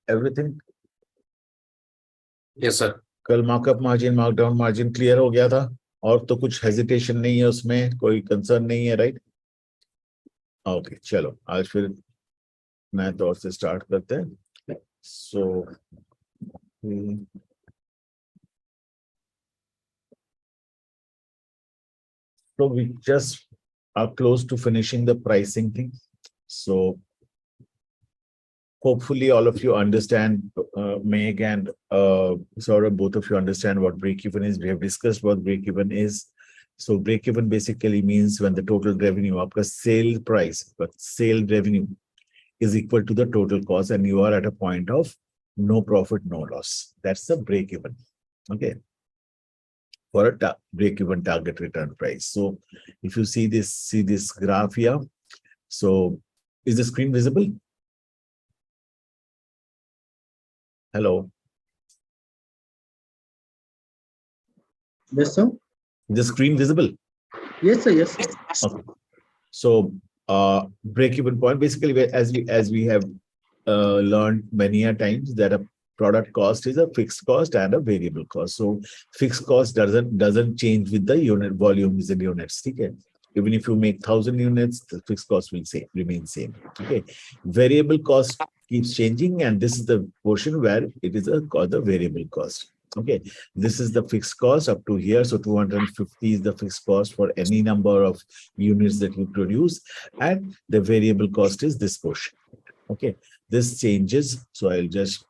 everything? Yes, sir. कल markup margin markdown margin clear हो गया था और तो कुछ हेजिटेशन नहीं है उसमें, कोई कंसर्न नहीं है, राइट? ओके, चलो आज फिर नए तौर से स्टार्ट करते हैं. सो we just are close to finishing the pricing thing. So hopefully all of you understand, Meg and Saurabh, both of you understand what break-even is. We have discussed what break-even is. So break-even basically means when the total revenue, आपका sale price, but sale revenue is equal to the total cost and you are at a point of no profit, no loss. That's the break-even, okay? For a break-even target return price. So if you see this graph here, so is the screen visible? Hello. Yes, sir. The screen visible? Yes, sir. Yes, sir. Okay. So break-even point, basically, as we have learned many a times, that a product cost is a fixed cost and a variable cost. So fixed cost doesn't change with the unit volumes in units. Okay? Even if you make 1,000 units, the fixed cost will remain same. Okay. Variable cost keeps changing, and this is the portion where it is called the variable cost. Okay, this is the fixed cost up to here. So 250 is the fixed cost for any number of units that you produce, and the variable cost is this portion. Okay, this changes. So I'll just.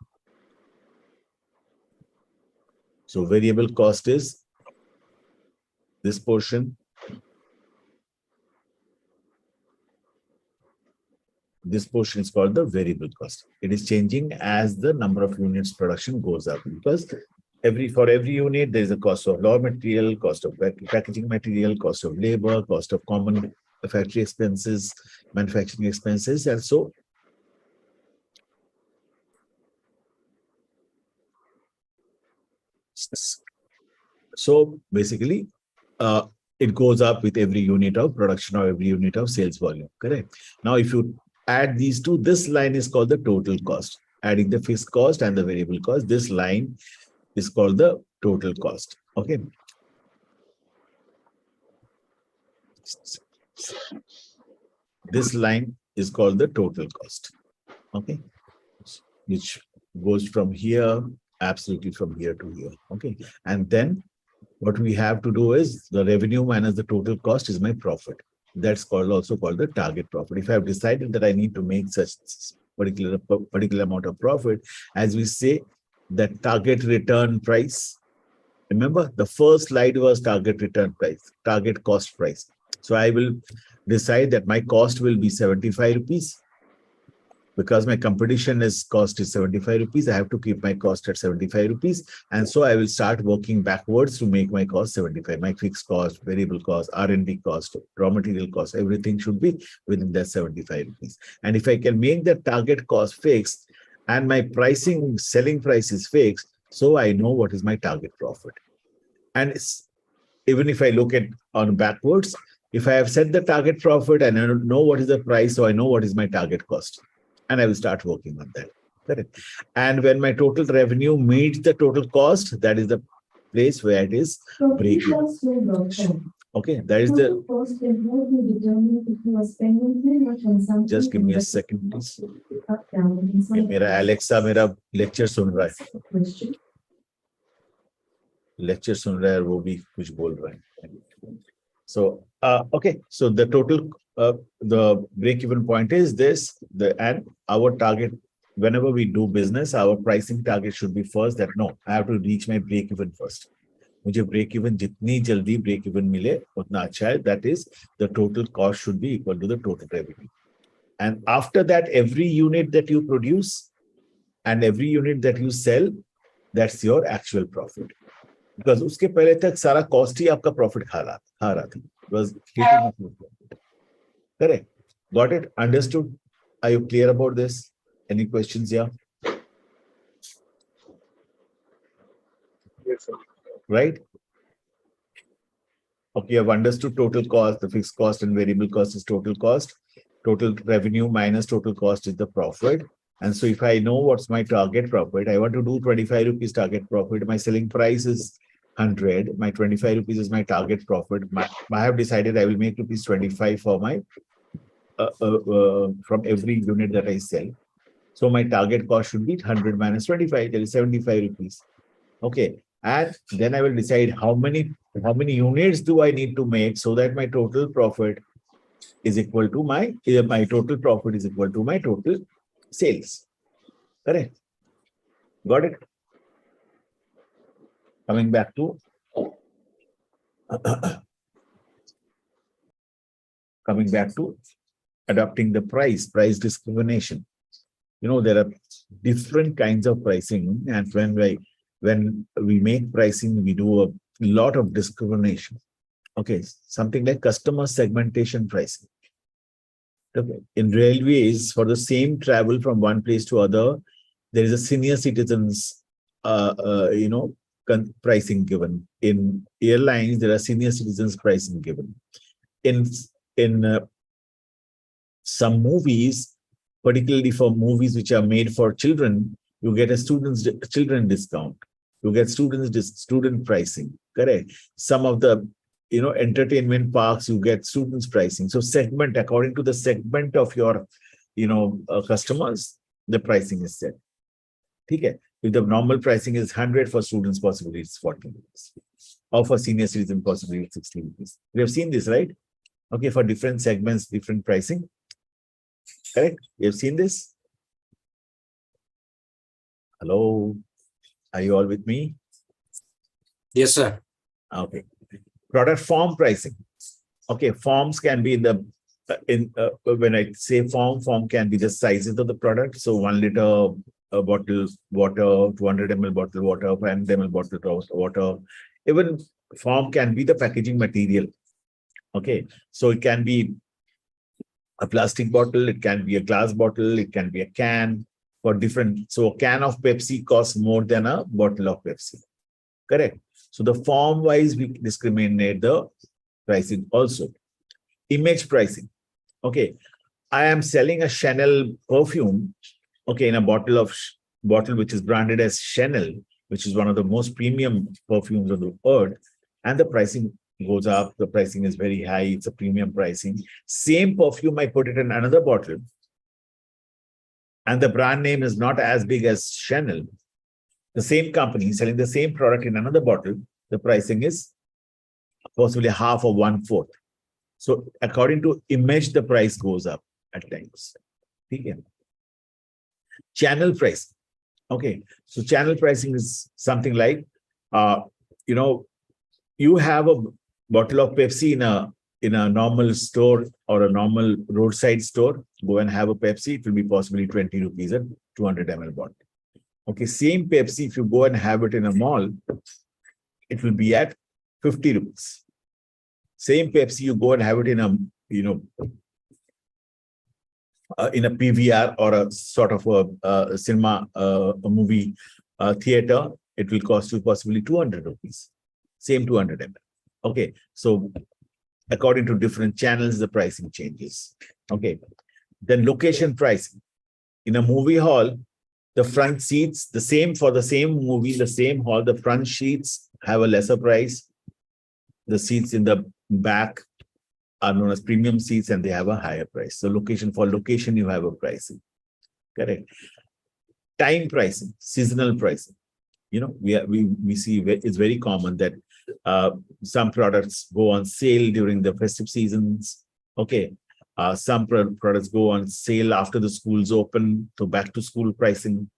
So variable cost is this portion. This portion is called the variable cost. It is changing as the number of units production goes up, because for every unit there is a cost of raw material, cost of packaging material, cost of labor, cost of common factory expenses, manufacturing expenses, and so basically it goes up with every unit of production or every unit of sales volume. Correct. Now if you add these two, this line is called the total cost. Adding the fixed cost and the variable cost, this line is called the total cost. Okay. This line is called the total cost. Okay. Which goes from here, absolutely from here to here. Okay. And then what we have to do is the revenue minus the total cost is my profit. That's also called the target profit. If I have decided that I need to make such particular amount of profit, as we say, the target return price. Remember, the first slide was target return price, target cost price. So I will decide that my cost will be 75 rupees. Because my competition cost is 75 rupees, I have to keep my cost at 75 rupees. And so I will start working backwards to make my cost 75. My fixed cost, variable cost, R&D cost, raw material cost, everything should be within that 75 rupees. And if I can make the target cost fixed and my selling price is fixed, so I know what is my target profit. And even if I look at on backwards, if I have set the target profit and I know what is the price, so I know what is my target cost. And I will start working on that. Correct. And when my total revenue meets the total cost, that is the place where it is break-even. Okay, that is the. Just give me a second, please. मेरा Alexa मेरा lecture सुन रहा है. Lecture सुन रहा है, वो भी कुछ बोल रहा है. So okay, so the total. The break-even point is this, and our target, whenever we do business, our pricing target should be first that no, I have to reach my break-even first. मुझे break-even जितनी जल्दी break-even मिले उतना अच्छा है. That is, the total cost should be equal to the total revenue. And after that, every unit that you produce and every unit that you sell, that's your actual profit. Because उसके पहले तक सारा cost ही आपका profit खा रहा था. Because correct. Got it? Understood? Are you clear about this? Any questions here? Yes, sir. Right? Okay, you have understood total cost, the fixed cost and variable cost is total cost. Total revenue minus total cost is the profit. And so if I know what's my target profit, I want to do 25 rupees target profit. My selling price is 100. My 25 rupees is my target profit. I have decided I will make rupees 25 for my from every unit that I sell. So my target cost should be 100 minus 25. That is 75 rupees. Okay. And then I will decide how many units do I need to make so that my total profit is equal to my total profit is equal to my total sales. Correct. Got it? Coming back to adopting the price discrimination. There are different kinds of pricing, and when we make pricing, we do a lot of discrimination. Okay, something like customer segmentation pricing. Okay. In railways, for the same travel from one place to other, there is a senior citizens, pricing given. In airlines, there are senior citizens pricing given. In some movies, particularly for movies which are made for children, you get a children discount. You get student pricing. Correct. Some of the entertainment parks, you get students pricing. So segment, according to the segment of your customers, the pricing is set. Okay. If the normal pricing is 100, for students, possibly it's 40 rupees. Or for senior citizen, possibly it's 60 rupees. We have seen this, right? Okay, for different segments, different pricing. Correct? You have seen this? Hello? Are you all with me? Yes, sir. Okay. Product form pricing. Okay, forms can be when I say form can be the sizes of the product. So 1 liter bottle water, 200 ml bottle water, 500 ml bottle water. Even form can be the packaging material. Okay, so it can be a plastic bottle, it can be a glass bottle, it can be a can for different. So a can of Pepsi costs more than a bottle of Pepsi. Correct. So the form wise, we discriminate the pricing also. Image pricing. Okay. I am selling a Chanel perfume, okay, in a bottle which is branded as Chanel, which is one of the most premium perfumes on the earth, and the pricing goes up. The pricing is very high. It's a premium pricing. Same perfume, I put it in another bottle, and the brand name is not as big as Chanel. The same company selling the same product in another bottle, the pricing is possibly half or 1/4. So according to image, the price goes up at times. Okay. Channel pricing. Okay. So channel pricing is something like, you have a bottle of Pepsi in a normal store or a normal roadside store. Go and have a Pepsi. It will be possibly 20 rupees a 200 ml bottle. Okay, same Pepsi, if you go and have it in a mall, it will be at 50 rupees. Same Pepsi, you go and have it in a, in a PVR or a sort of a cinema, a movie theater, it will cost you possibly 200 rupees. Same 200 ml. Okay, so according to different channels, the pricing changes. Okay, then location pricing. In a movie hall, the front seats, the same for the same movie, the same hall, the front seats have a lesser price. The seats in the back are known as premium seats and they have a higher price. So for location, you have a pricing. Correct. Time pricing, seasonal pricing. We see it's very common that some products go on sale during the festive seasons. Okay. Some products go on sale after the schools open, so back to school pricing.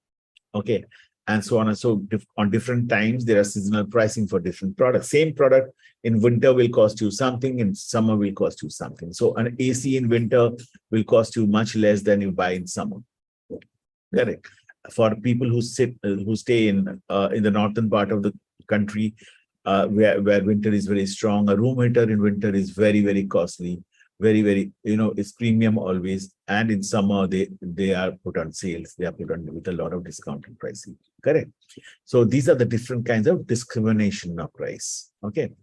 Okay. And so on and so on different times, there are seasonal pricing for different products. Same product in winter will cost you something, in summer will cost you something. So an AC in winter will cost you much less than you buy in summer. Correct. For people who stay in the northern part of the country, where winter is very strong, a room heater in winter is very, very costly. Very, very, it's premium always. And in summer, they are put on sales. They are put on with a lot of discounted pricing. Correct. So these are the different kinds of discrimination of price. Okay.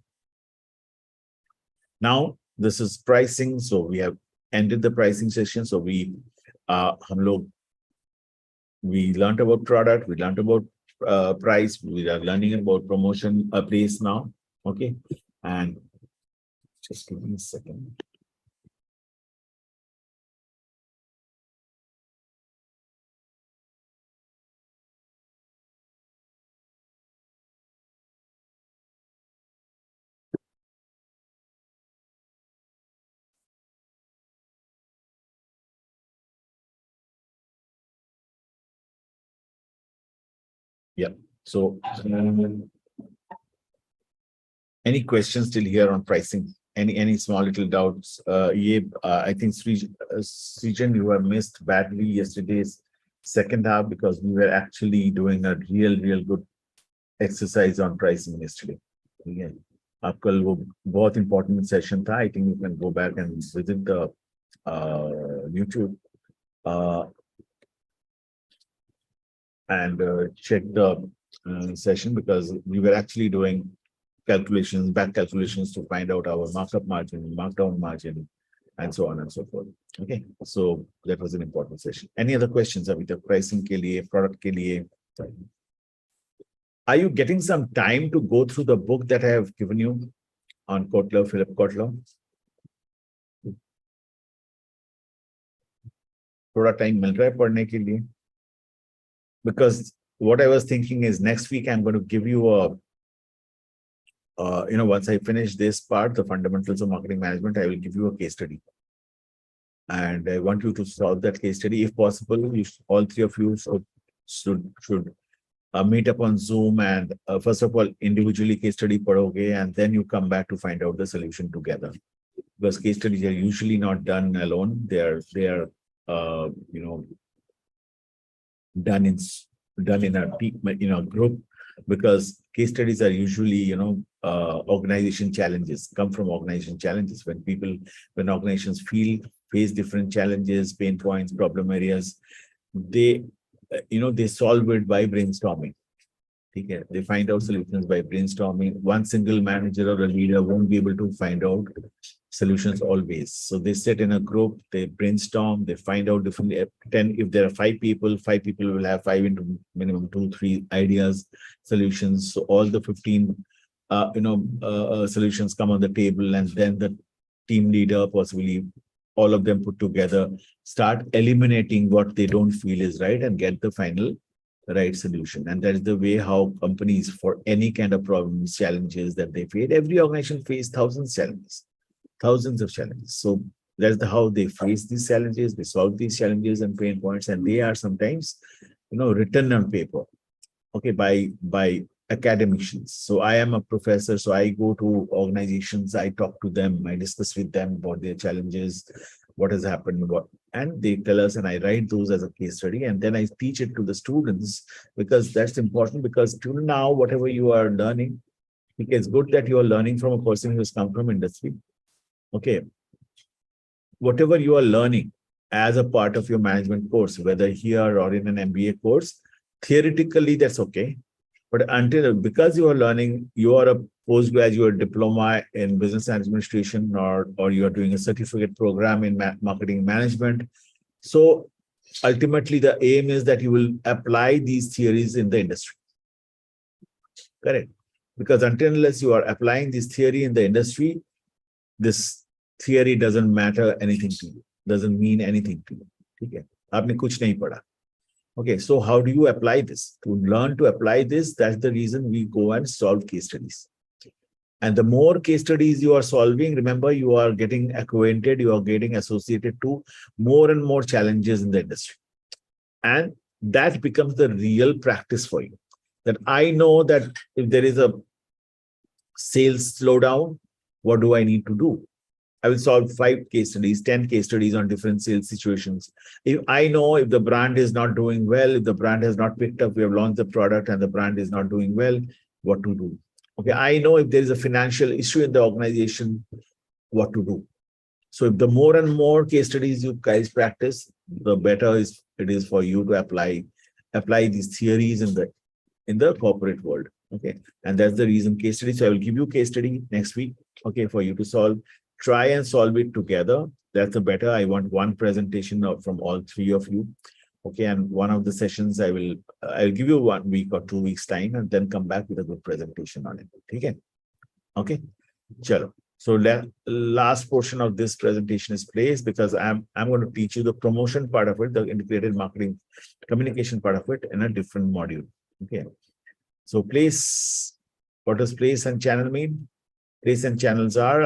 Now, this is pricing. So we have ended the pricing session. So हम लोग We learned about product, we learned about price, we are learning about promotion place now. Okay. And just give me a second. Yeah. So any questions still here on pricing? Any small little doubts? Yeah, I think Srijan, you have missed badly yesterday's second half because we were actually doing a real good exercise on pricing yesterday. Yeah. आपका वो बहुत important session था. I think you can go back and visit the YouTube uh, and check the session because we were actually doing calculations, back calculations to find out our markup margin, markdown margin, and so on and so forth. Okay, so that was an important session. Any other questions about the pricing ke liye, product ke liye? Are you getting some time to go through the book that I have given you on Kotler, Philip Kotler? थोड़ा time मिल रहा है पढ़ने के लिए? Because what I was thinking is next week I'm going to give you a once I finish this part, the fundamentals of marketing management, I will give you a case study. And I want you to solve that case study. If possible, all three of you should meet up on Zoom and first of all, individually case study padhoge, and then you come back to find out the solution together. Because case studies are usually not done alone. They are done in a team, in a group, because case studies are usually organization challenges, come from organization challenges. When organizations face different challenges, pain points, problem areas, they solve it by brainstorming. Okay, they find out solutions by brainstorming. One single manager or a leader won't be able to find out solutions always. So they sit in a group, they brainstorm, they find out different 10. If there are five people will have 5 into minimum 2-3 ideas, solutions. So all the 15 solutions come on the table, and then the team leader, possibly all of them put together, start eliminating what they don't feel is right and get the final right solution. And that is the way how companies, for any kind of problems, challenges that they face, every organization faces thousands of challenges. So that's how they face these challenges, they solve these challenges and pain points, and they are sometimes written on paper, okay, by academicians. So I am a professor, so I go to organizations, I talk to them, I discuss with them about their challenges, what has happened, and they tell us, and I write those as a case study, and then I teach it to the students, because that's important. Because till now, whatever you are learning, it's good that you are learning from a person who has come from industry. Okay, whatever you are learning as a part of your management course, whether here or in an MBA course, theoretically that's okay. But because you are learning, you are a postgraduate diploma in business administration, or you are doing a certificate program in marketing management. So ultimately, the aim is that you will apply these theories in the industry. Correct? Because unless you are applying this theory in the industry, this theory doesn't matter anything to you, doesn't mean anything to you. Okay, आपने कुछ नहीं पढ़ा. Okay, so how do you apply this? To learn to apply this, that's the reason we go and solve case studies. And the more case studies you are solving, remember, you are getting acquainted, you are getting associated to more and more challenges in the industry. And that becomes the real practice for you. That I know that if there is a sales slowdown, what do I need to do? I will solve 5 case studies, 10 case studies on different sales situations. If I know if the brand is not doing well, if the brand has not picked up, we have launched the product and the brand is not doing well, what to do? Okay, I know if there is a financial issue in the organization, what to do. So if the more and more case studies you guys practice, the better it is for you to apply these theories in the corporate world. Okay, and that's the reason case study. So I will give you case study next week, okay, for you to solve. Try and solve it together. That's the better. I want one presentation from all 3 of you. Okay, and one of the sessions I'll give you 1 week or 2 weeks time and then come back with a good presentation on it. Okay. Chalo. So last portion of this presentation is placed because I'm going to teach you the promotion part of it, the integrated marketing communication part of it in a different module. Okay. So place, what does place and channel mean? Place and channels are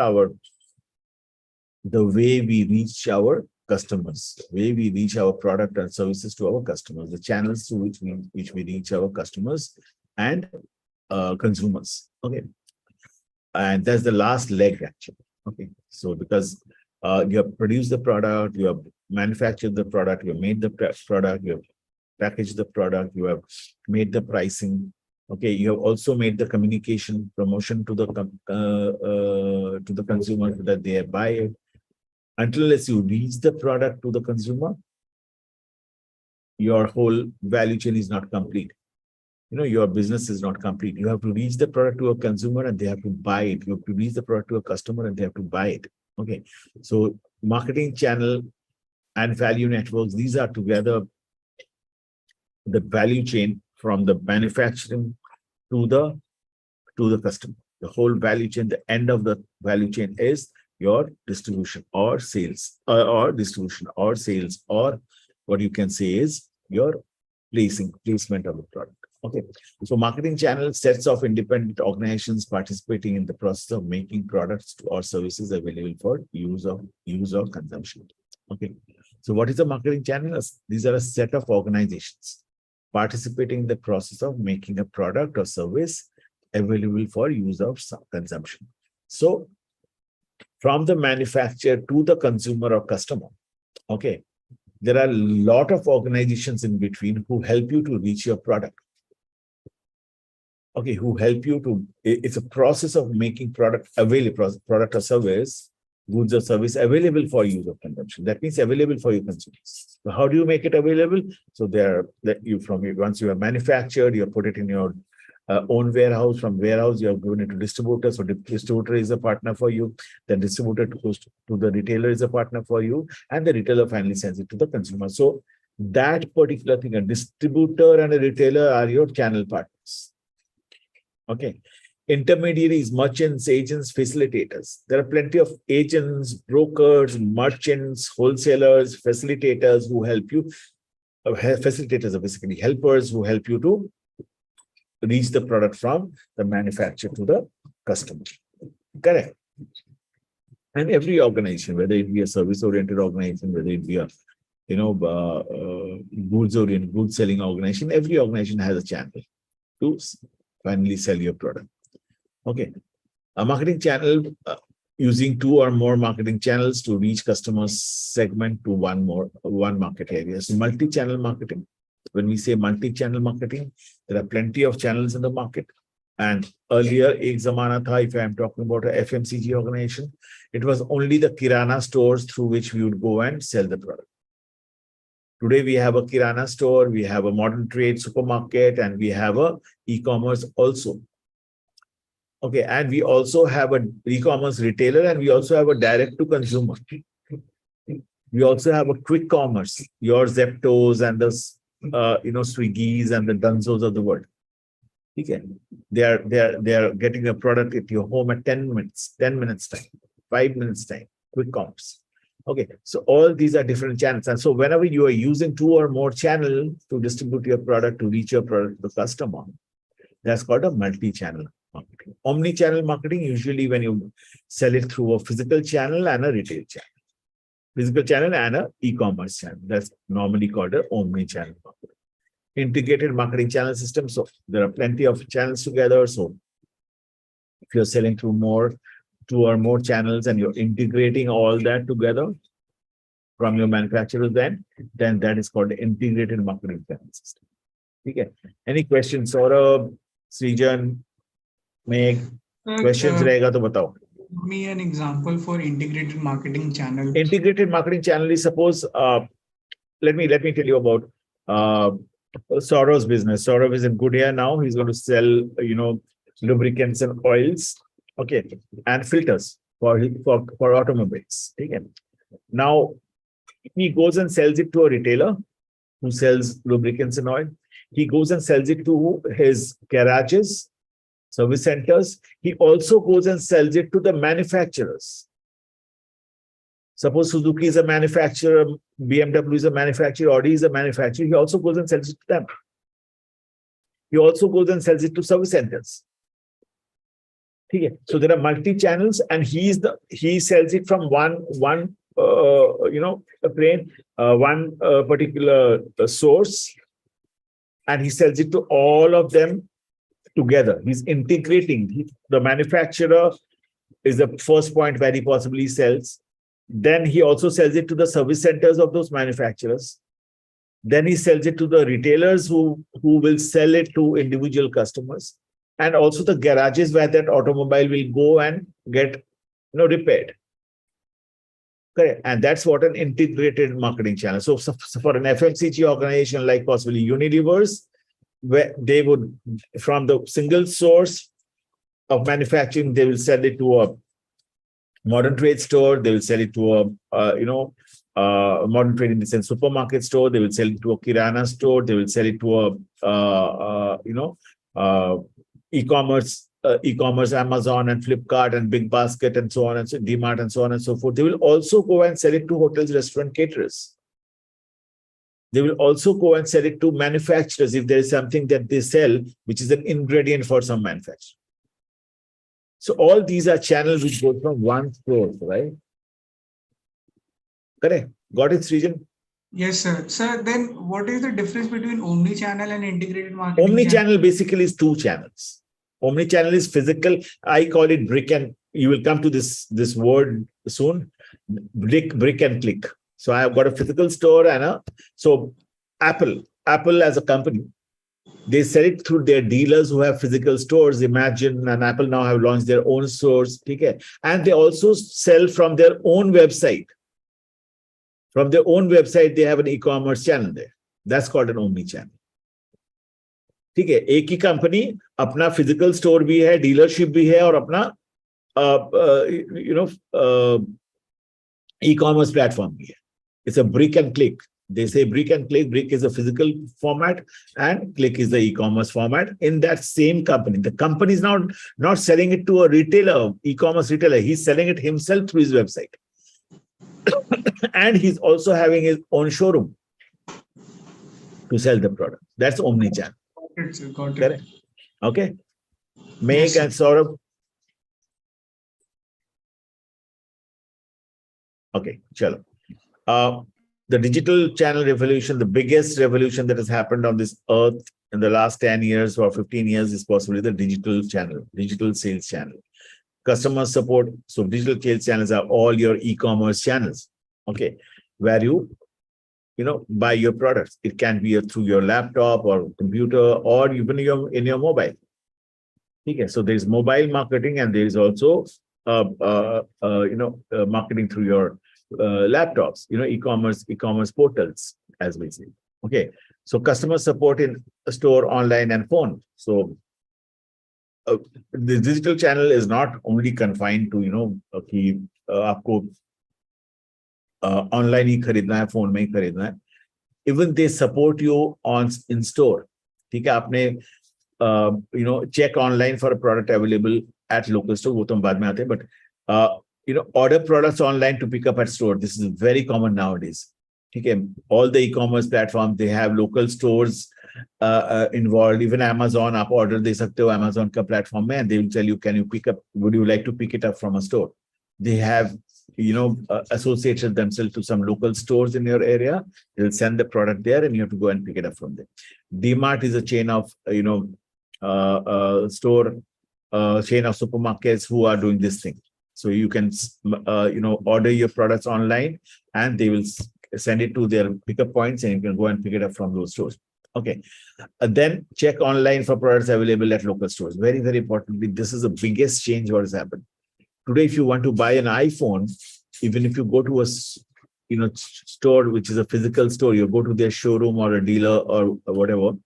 the way we reach our customers, way we reach our product and services to our customers, the channels through which we reach our customers and consumers. Okay. And that's the last leg actually. Okay. So because you have produced the product, you have manufactured the product, you have made the product, you have packaged the product, you have made the pricing. Okay, you have also made the communication promotion to the consumer so that they buy it. Until as you reach the product to the consumer, your whole value chain is not complete. Your business is not complete. You have to reach the product to a consumer and they have to buy it. You have to reach the product to a customer and they have to buy it. Okay. So marketing channel and value networks, these are together the value chain from the manufacturing to the customer. The whole value chain, the end of the value chain is your distribution or sales or what you can say is your placement of the product. Okay, so marketing channel sets of independent organizations participating in the process of making products or services available for use or consumption. Okay, so what is a marketing channel? These are a set of organizations participating in the process of making a product or service available for use or consumption. So from the manufacturer to the consumer or customer, okay, there are a lot of organizations in between who help you to reach your product. Okay, who help you to, it's a process of making product available, product or service, goods or service available for use of consumption. That means available for your consumers. So how do you make it available? So once you have manufactured, you put it in your own warehouse. From warehouse, you have given it to distributor. So the distributor is a partner for you. Then distributor goes to the retailer is a partner for you, and the retailer finally sends it to the consumer. So that particular thing, a distributor and a retailer are your channel partners. Okay. Intermediaries, merchants, agents, facilitators. There are plenty of agents, brokers, merchants, wholesalers, facilitators who help you. Facilitators are basically helpers who help you to reach the product from the manufacturer to the customer. Correct. And every organization, whether it be a service-oriented organization, whether it be a goods-oriented, goods-selling organization, every organization has a channel to finally sell your product. Okay. A marketing channel using 2 or more marketing channels to reach customers segment to one market area. So multi-channel marketing. When we say multi-channel marketing, there are plenty of channels in the market. And earlier, ek zamana tha, if I'm talking about a FMCG organization, it was only the Kirana stores through which we would go and sell the product. Today, we have a Kirana store, we have a modern trade supermarket, and we have a e-commerce also. Okay, and we also have an e-commerce retailer, and we also have a direct to consumer. We also have a quick commerce, your Zeptos and the Swiggies and the Dunzos of the world. Okay, they are getting a product at your home at 10 minutes time, 5 minutes time, quick commerce. Okay, so all these are different channels. And so whenever you are using 2 or more channels to distribute your product, to reach your product to the customer, that's called a multi-channel marketing. Omni-channel marketing, usually when you sell it through a physical channel and a retail channel. Physical channel and an e-commerce channel. That's normally called an omni-channel marketing. Integrated marketing channel system. So there are plenty of channels together. So if you're selling through 2 or more channels and you're integrating all that together from your manufacturer, then that is called the integrated marketing channel system. Okay. Any questions? Saurabh, Srijan, Meg, questions rahega to batao. Me an example for integrated marketing channel. Integrated marketing channel is, suppose let me tell you about Saurav's business. Saurav is in Goodia now. He's going to sell lubricants and oils, okay, and filters for automobiles. Okay. Now he goes and sells it to a retailer. who sells lubricants and oil. He goes and sells it to his garages, service centers. He also goes and sells it to the manufacturers. Suppose Suzuki is a manufacturer, BMW is a manufacturer, Audi is a manufacturer. He also goes and sells it to them. He also goes and sells it to service centers. Okay. So there are multi-channels, and he sells it from one particular source, and he sells it to all of them together. He's integrating. The manufacturer is the first point where he possibly sells. Then he also sells it to the service centers of those manufacturers. Then he sells it to the retailers who will sell it to individual customers, and also the garages where that automobile will go and get repaired. Correct. And that's what an integrated marketing channel. So for an FMCG organization like possibly Unilever's, where they would, from the single source of manufacturing, they will sell it to a modern trade store. They will sell it to a modern trade in the sense supermarket store. They will sell it to a kirana store. They will sell it to a e-commerce, Amazon and Flipkart and Big Basket and so on and so DMart and so on and so forth. They will also go and sell it to hotels, restaurant, caterers. They will also go and sell it to manufacturers if there is something that they sell, which is an ingredient for some manufacturer. So all these are channels which go from one source, right? Correct. Got it, Srijan? Yes, sir. Sir, then what is the difference between omni-channel and integrated marketing? Omni-channel basically is two channels. Omni-channel is physical. I call it brick and, you will come to this word soon, brick and click. So I have got a physical store and so Apple as a company, they sell it through their dealers who have physical stores. Imagine, and Apple now have launched their own stores. Okay? And they also sell from their own website. From their own website, they have an e-commerce channel there. That's called an omni-channel. ठीक है, एक ही company अपना physical store भी है, dealership भी है, और अपना e-commerce platform भी है. It's a brick and click. They say brick and click. Brick is a physical format and click is the e-commerce format in that same company. The company is now not selling it to a retailer, e-commerce retailer. He's selling it himself through his website. And he's also having his own showroom to sell the product. That's omni-channel. Got it. Correct. Okay. Meg Yes, sir. and Saurabh. Okay, chalo. The digital channel revolution, the biggest revolution that has happened on this earth in the last 10 years or 15 years is possibly the digital channel, digital sales channel. Customer support. So digital sales channels are all your e-commerce channels. Okay. Where you buy your products. It can be through your laptop or computer or even in your mobile. Okay. So there's mobile marketing and there is also marketing through your laptops, e-commerce portals, as we say. Okay. So customer support in store, online, and phone. So the digital channel is not only confined to, आपको online ही खरीदना है, phone में ही खरीदना है. Even they support you in store. ठीक है, आपने check online for a product available at local store. वो तो हम बाद में आते हैं, but order products online to pick up at store. This is very common nowadays. ठीक है, all the e-commerce platforms, they have local stores involved. Even Amazon, आप order दे सकते हो Amazon का platform में, and they will tell you, would you like to pick it up from a store? They have associated themselves to some local stores in your area. They'll send the product there and you have to go and pick it up from there. DMart is a chain of chain of supermarkets who are doing this thing. So you can order your products online and they will send it to their pickup points and you can go and pick it up from those stores. Okay. Then check online for products available at local stores. Very, very importantly, this is the biggest change what has happened. Today, if you want to buy an iPhone, even if you go to a store, which is a physical store, you go to their showroom or a dealer or whatever,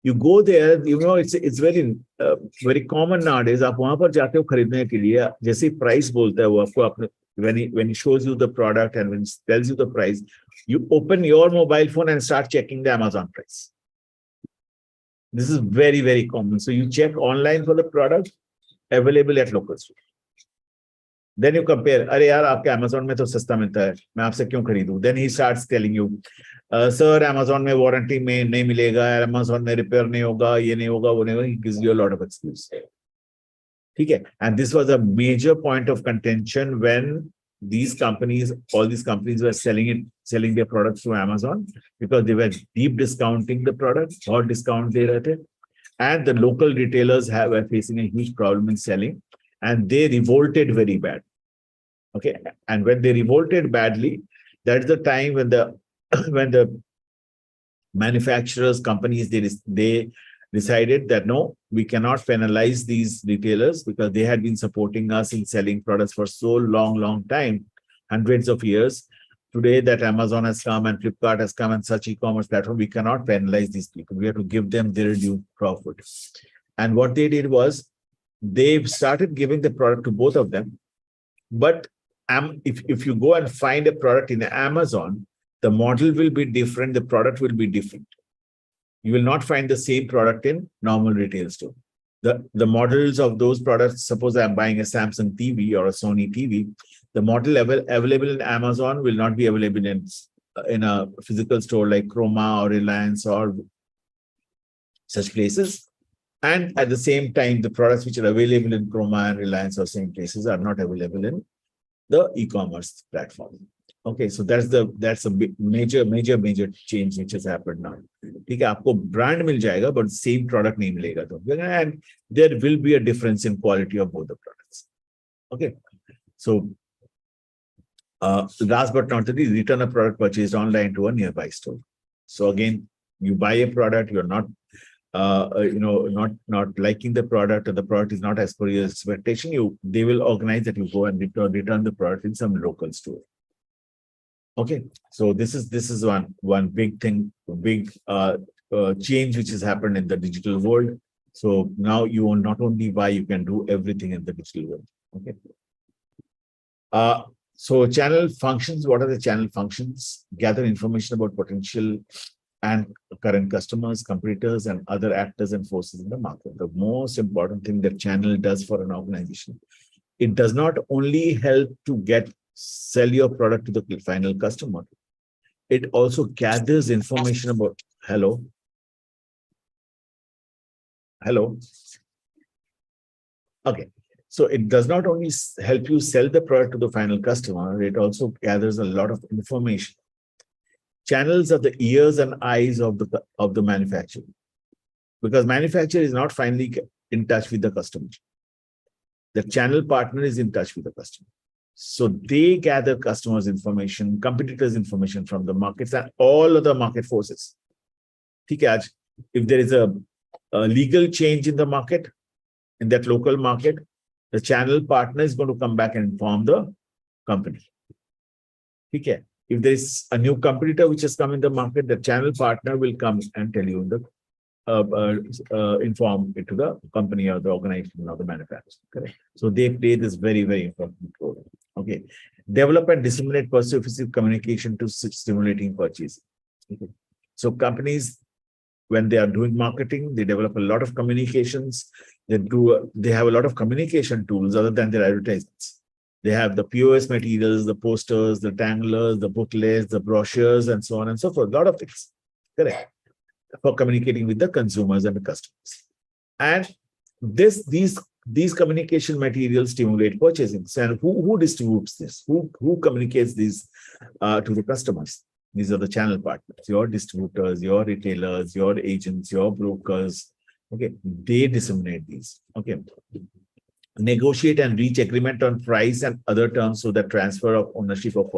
you go there, it's very very common nowadays. आप वहां पर जाते हो खरीदने के लिए, जैसे price बोलता है वो आपको when he shows you the product and when he tells you the price, you open your mobile phone and start checking the Amazon price. This is very, very common. So you check online for the product available at local store. Then you compare, अरे यार आपके Amazon में तो सस्ता मिलता है, मैं आपसे क्यों खरीदूं? Then he starts telling you, sir, Amazon में वारंटी में नहीं मिलेगा, Amazon में रिपेयर नहीं होगा, ये नहीं होगा, वो नहीं होगा. He gives you a lot of excuse. ठीक है? And this was a major point of contention when these companies, all these companies were selling their products through Amazon because they were deep discounting the product or discount they rate it. And the local retailers were facing a huge problem in selling, and they revolted very bad. Okay, and when they revolted badly, that's the time when the when the manufacturers, companies, they decided that no, we cannot penalize these retailers because they had been supporting us in selling products for so long time, hundreds of years. Today that Amazon has come and Flipkart has come and such e-commerce platform, we cannot penalize these people. We have to give them their due profit. And what they did was they started giving the product to both of them. But if you go and find a product in Amazon, the model will be different, the product will be different. You will not find the same product in normal retail store. The models of those products, suppose I'm buying a Samsung TV or a Sony TV, the model available in Amazon will not be available in a physical store like Chroma or Reliance or such places. And at the same time, the products which are available in Chroma and Reliance or same places are not available in the e-commerce platform. Okay, so that's a big, major change which has happened now. ठीक है, आपको brand मिल जाएगा, but same product नहीं मिलेगा तो, and there will be a difference in quality of both the products. Okay, so last but not least, return a product purchased online to a nearby store. So again, you buy a product, you're not not liking the product, or the product is not as per your expectation, they will organize that you go and return the product in some local store. Okay, so this is one big thing, big change which has happened in the digital world. So now you will not only buy, you can do everything in the digital world. Okay. So channel functions, what are the channel functions? Gather information about potential and current customers, competitors, and other actors and forces in the market. The most important thing that channel does for an organization, it does not only help to sell your product to the final customer, it also gathers information about, hello. Okay, so it does not only help you sell the product to the final customer, it also gathers a lot of information. Channels are the ears and eyes of the manufacturer, because manufacturer is not finally in touch with the customer. The channel partner is in touch with the customer. So they gather customers' information, competitors' information from the markets and all other market forces. If there is a legal change in the market, in that local market, the channel partner is going to come back and inform the company. If there is a new competitor which has come in the market, the channel partner will come and tell you inform it to the company or the organization or the manufacturer. Correct. So they play this very, very important role. Okay. Develop and disseminate persuasive communication to stimulating purchase. Okay. So companies, when they are doing marketing, they develop a lot of communications. They have a lot of communication tools other than their advertisements. They have the POS materials, the posters, the danglers, the booklets, the brochures, and so on and so forth. A lot of things. Correct. For communicating with the consumers and the customers. And these communication materials stimulate purchasing. And who distributes this? Who communicates this to the customers? These are the channel partners, your distributors, your retailers, your agents, your brokers. Okay, they disseminate these. Okay. Negotiate and reach agreement on price and other terms so that transfer of ownership of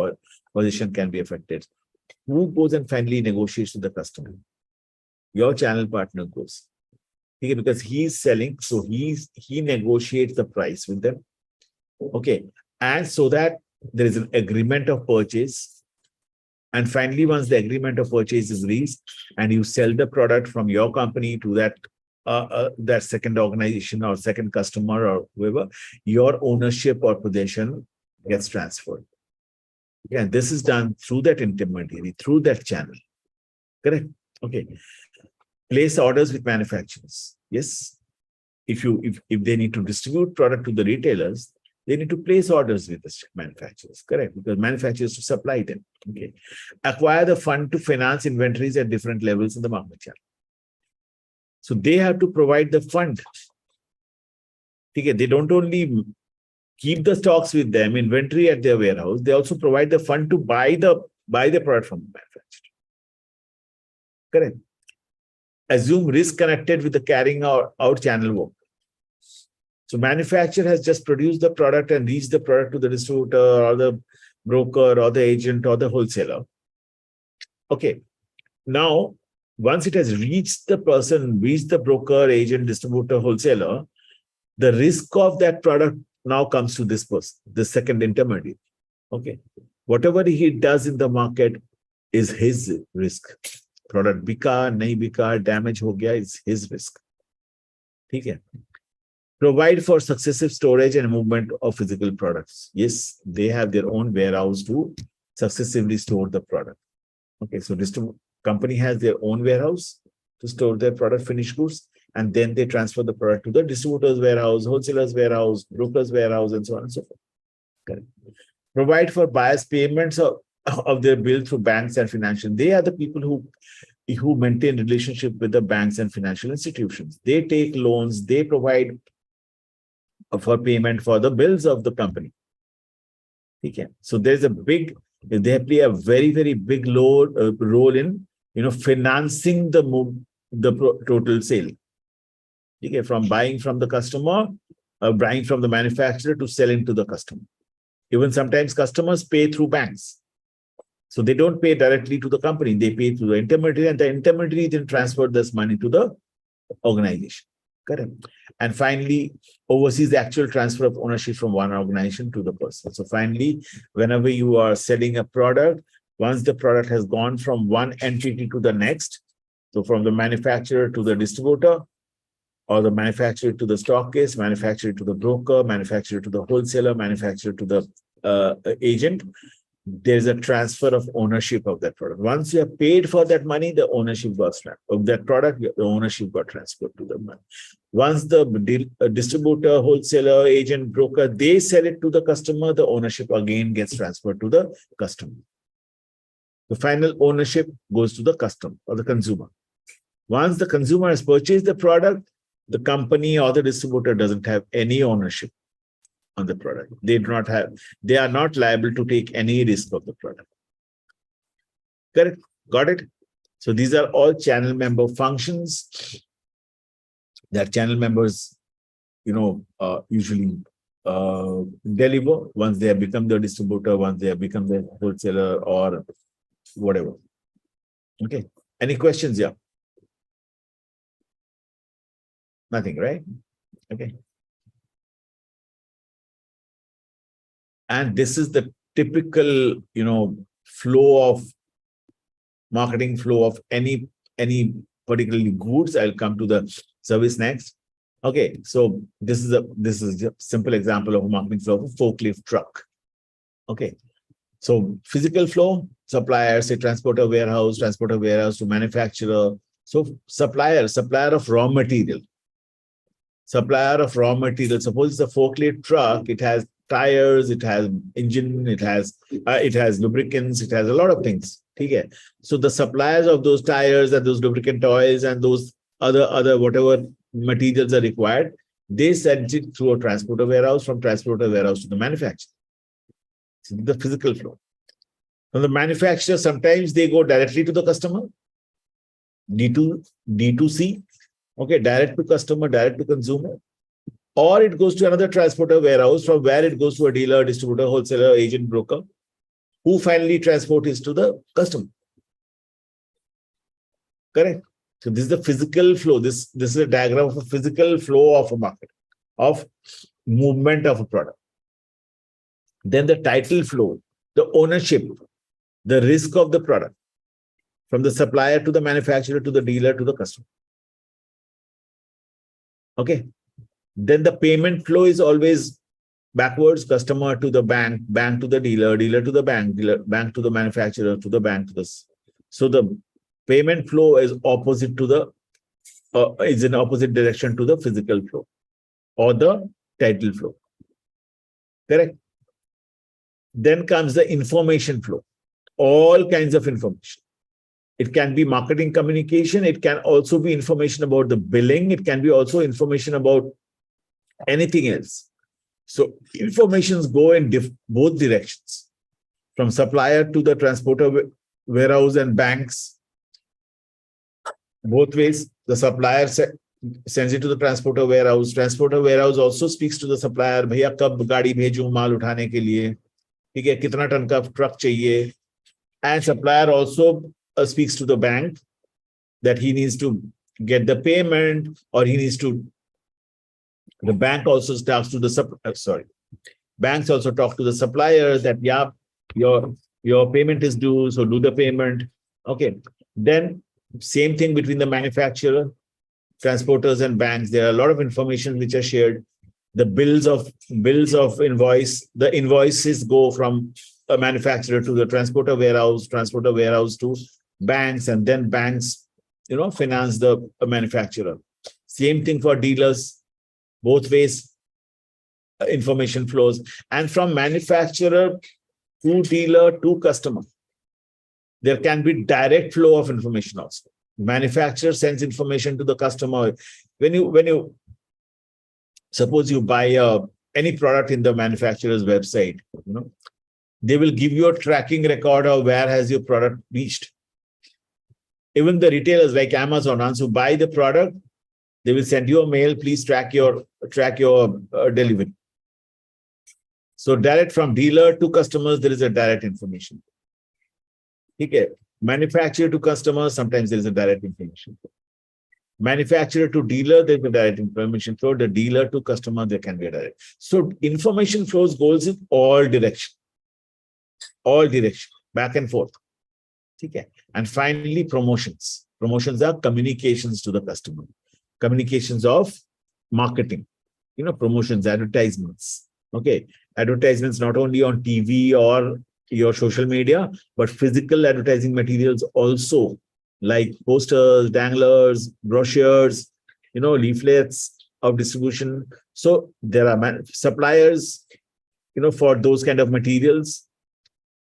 position can be effected. Who goes and finally negotiates with the customer? Your channel partner goes. Okay, because he's selling, so he negotiates the price with them. Okay, and so that there is an agreement of purchase. And finally, once the agreement of purchase is reached and you sell the product from your company to that second organization or second customer or whoever, your ownership or possession gets transferred. Again, this is done through that intermediary, through that channel. Correct? Okay. Place orders with manufacturers. Yes. If they need to distribute product to the retailers, they need to place orders with the manufacturers. Correct? Because manufacturers to supply them. Okay. Acquire the fund to finance inventories at different levels in the market channel. So they have to provide the fund. Okay. They don't only keep the stocks with them, inventory at their warehouse, they also provide the fund to buy the product from the manufacturer. Correct. Assume risk connected with the carrying out channel work. So manufacturer has just produced the product and reached the product to the distributor or the broker or the agent or the wholesaler. Okay. Now, once it has reached the person, reached the broker, agent, distributor, wholesaler, the risk of that product now comes to this person, the second intermediary. Okay. Whatever he does in the market is his risk. Product bika, nahi bika, damage ho gaya is his risk. Okay. Provide for successive storage and movement of physical products. Yes, they have their own warehouse to successively store the product. Okay, so this company has their own warehouse to store their product finished goods, and then they transfer the product to the distributor's warehouse, wholesaler's warehouse, broker's warehouse, and so on and so forth. Correct. Provide for buyers payments of their bill through banks and financial. They are the people who maintain relationship with the banks and financial institutions. They take loans, they provide for payment for the bills of the company. Okay. So there's a big, they play a very, very big role in, financing the total sale. Okay. From buying from the customer, buying from the manufacturer to selling to the customer. Even sometimes customers pay through banks. So they don't pay directly to the company, they pay through the intermediary, and the intermediary then transfer this money to the organization. Correct. And finally, oversees the actual transfer of ownership from one organization to the person. So finally, whenever you are selling a product, once the product has gone from one entity to the next, so from the manufacturer to the distributor, or the manufacturer to the stockist, manufacturer to the broker, manufacturer to the wholesaler, manufacturer to the agent, there's a transfer of ownership of that product. Once you have paid for that money, the ownership got of that product, the ownership got transferred to the money. Once the distributor, wholesaler, agent, broker, they sell it to the customer, the ownership again gets transferred to the customer. The final ownership goes to the customer or the consumer. Once the consumer has purchased the product, the company or the distributor doesn't have any ownership on the product. They are not liable to take any risk of the product. Correct? Got it? So these are all channel member functions that channel members, usually deliver once they have become the distributor, once they have become the wholesaler or whatever. Okay. Any questions? Yeah. Nothing, right? Okay. And this is the typical, marketing flow of any particularly goods. I'll come to the service next. Okay, so this is a simple example of a marketing flow of a forklift truck. Okay, so physical flow, supplier, say transporter warehouse to manufacturer. So supplier of raw material. Supplier of raw material. Suppose it's a forklift truck, it has tires, it has engine, it has lubricants, it has a lot of things. Okay. So the suppliers of those tires and those lubricant oils and those other whatever materials are required, they send it through a transporter warehouse, from transporter warehouse to the manufacturer. So the physical flow. From the manufacturer, sometimes they go directly to the customer, D2C, okay, direct to customer, direct to consumer. Or it goes to another transporter warehouse, from where it goes to a dealer, distributor, wholesaler, agent, broker, who finally transport is to the customer. Correct? So this is the physical flow. This is a diagram of a physical flow of a market, of movement of a product. Then the title flow, the ownership, the risk of the product, from the supplier to the manufacturer to the dealer to the customer. Okay. Then the payment flow is always backwards, customer to the bank, bank to the dealer, dealer to the bank, dealer, bank to the manufacturer, to the bank to this. So the payment flow is opposite to the is in opposite direction to the physical flow or the title flow. Correct? Then comes the information flow, all kinds of information. It can be marketing communication. It can also be information about the billing. It can be also information about anything else. So informations go in both directions, from supplier to the transporter, warehouse and banks. Both ways, the supplier sends it to the transporter warehouse. Transporter warehouse also speaks to the supplier, भैया कब गाड़ी भेजूं माल उठाने के लिए, ठीक है, कितना ton का ट्रक चाहिए. And supplier also speaks to the bank that he needs to get the payment, or he needs to, the bank also talks to the banks also talk to the supplier that, yeah, your payment is due, so do the payment. Okay. Then same thing between the manufacturer, transporters and banks. There are a lot of information which are shared. The bills of invoice, the invoices go from a manufacturer to the transporter warehouse to banks, and then banks, finance the manufacturer. Same thing for dealers, both ways, information flows. And from manufacturer to dealer to customer, there can be direct flow of information also. Manufacturer sends information to the customer. When you suppose you buy any product in the manufacturer's website, they will give you a tracking record of where has your product reached. Even the retailers like Amazon, once you buy the product, they will send you a mail, please track your delivery. So direct from dealer to customers, there is a direct information. Okay. Manufacturer to customer, sometimes there is a direct information. Manufacturer to dealer, there is a direct information flow. The dealer to customer, there can be a direct. So information flows goes in all direction, back and forth. Okay. And finally, promotions. Promotions are communications to the customer, communications of marketing, promotions, advertisements. Okay. Advertisements not only on TV or your social media, but physical advertising materials also, like posters, danglers, brochures, leaflets of distribution. So there are suppliers, for those kind of materials,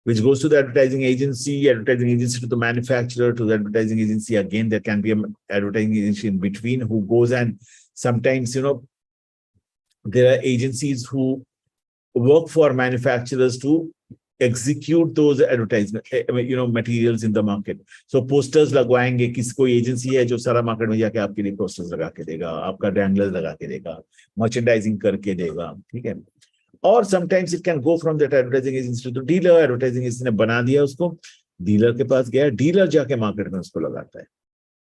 which goes to the advertising agency to the manufacturer, to the advertising agency. Again, there can be an advertising agency in between who goes, and sometimes, there are agencies who work for manufacturers to execute those advertisement, materials in the market. So posters लगवाएंगे, किसी कोई agency है जो सारा market में जाके आपके लिए posters लगा के देगा, आपका danglers लगा के देगा, merchandising करके देगा, ठीक है. Or sometimes it can go from that advertising agency to the dealer. Advertising agency ने बना दिया उसको, dealer के पास गया, dealer जाके market में उसको लगाता है,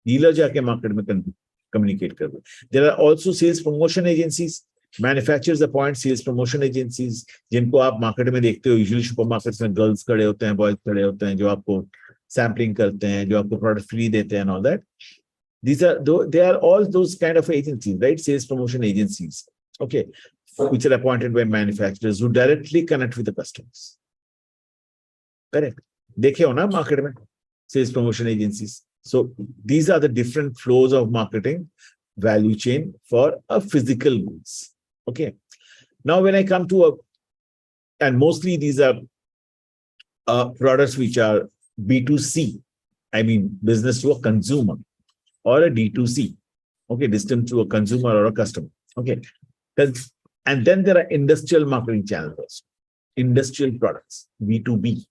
dealer जाके market में communicate करता है. There are also sales promotion agencies. Manufacturers appoint sales promotion agencies, जिनको आप मार्केट में देखते हो. यूजुअली सुपरमार्केट्स में गर्ल्स खड़े होते हैं, बॉयज खड़े होते हैं, जो आपको सैम्पलिंग करते हैं, जो आपको प्रोडक्ट फ्री देते हैं, and all that. They are all those kind of agencies, right? Sales promotion agencies, okay, which are appointed by manufacturers who directly connect with the customers. Correct. देखे हो ना मार्केट में sales promotion agencies. So these are the different flows of marketing value chain for a physical goods. Okay. Now, when I come to and mostly these are products which are B2C, I mean, business to a consumer, or a D2C, okay, distant to a consumer or a customer. Okay. And then there are industrial marketing channels, industrial products, B2B.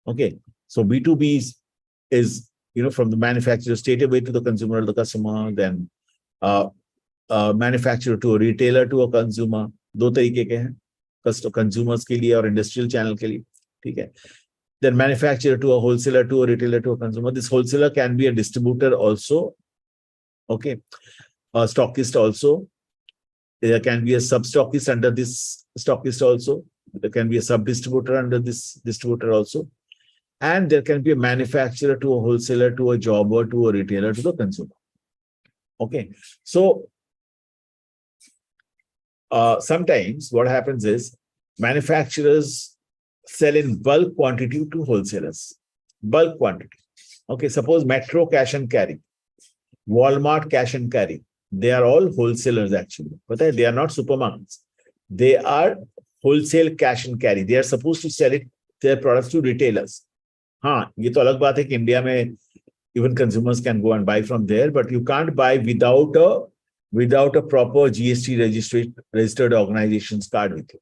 Okay. So B2B is, from the manufacturer straight away to the consumer or the customer, then manufacturer to a retailer to a consumer. दो तरीके के हैं, consumers के लिए और industrial channel के लिए, ठीक है. Then manufacturer to a wholesaler to a retailer to a consumer. This wholesaler can be a distributor also, okay, a stockist also. There can be a sub-stockist under this stockist also. There can be a sub-distributor under this distributor also. And there can be a manufacturer to a wholesaler to a jobber to a retailer to the consumer. Okay, so sometimes what happens is manufacturers sell in bulk quantity to wholesalers. Bulk quantity. Okay, suppose Metro Cash and Carry, Walmart Cash and Carry. They are all wholesalers actually, but they are not supermarkets. They are wholesale cash and carry. They are supposed to sell their products to retailers. हाँ, ये तो अलग बात है कि India में even consumers can go and buy from there, but you can't buy without a proper GST registered organization's card with you.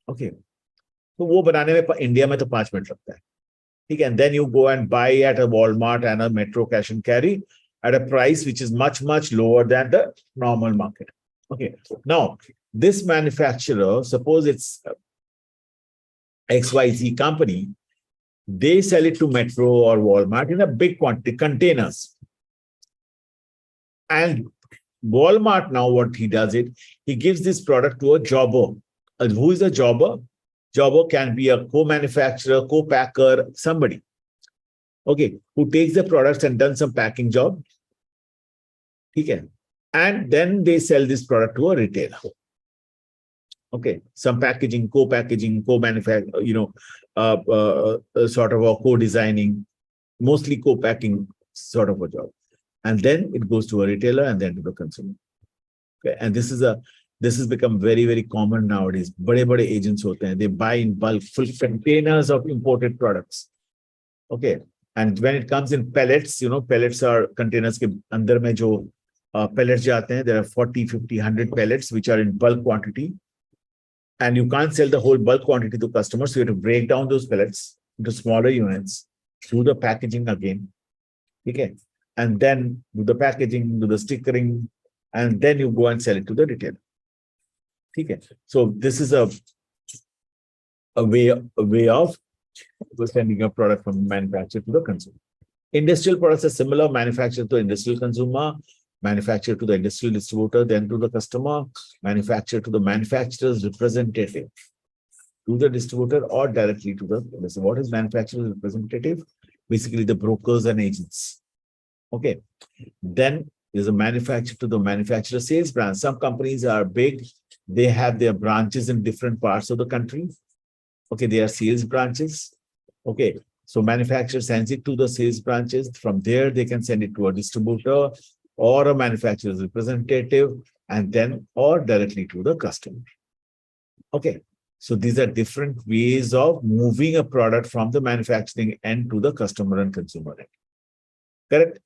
Okay, तो वो बनाने में इंडिया में तो 5 मिनट लगता है. ठीक है, and then you go and buy at a Walmart and a Metro Cash and Carry at a price which is much lower than the normal market. Okay, now this manufacturer, suppose it's XYZ company, they sell it to Metro or Walmart in a big quantity, containers. And Walmart now, what he does he gives this product to a jobber. And who is a jobber? Jobber can be a co-manufacturer, co-packer, somebody. Okay, who takes the products and done some packing job. Okay, and then they sell this product to a retailer. Okay, some packaging, co-packaging, co-manufacturing, sort of a co-designing, mostly co-packing sort of a job. And then it goes to a retailer and then to the consumer. Okay, and this has become very common nowadays. Bade agents hote hain. They buy in bulk full containers of imported products. Okay, and when it comes in pellets, pellets are containers ke andar mein jo pellets jaate hain. There are 40, 50, 100 pellets which are in bulk quantity. And you can't sell the whole bulk quantity to customers. So you have to break down those pellets into smaller units, do the packaging again. Okay. And then do the packaging, do the stickering, and then you go and sell it to the retailer. Okay. So this is a way of sending a product from manufacturer to the consumer. Industrial products are similar, manufactured to industrial consumer, manufactured to the industrial distributor, then to the customer, manufactured to the manufacturer's representative, to the distributor or directly to the listener. What is manufacturer's representative? Basically the brokers and agents. Okay. Then there's a manufacturer to the manufacturer sales branch. Some companies are big. They have their branches in different parts of the country. Okay. They are sales branches. Okay. So manufacturer sends it to the sales branches. From there, they can send it to a distributor or a manufacturer's representative, and then or directly to the customer. Okay, so these are different ways of moving a product from the manufacturing end to the customer and consumer end. Correct?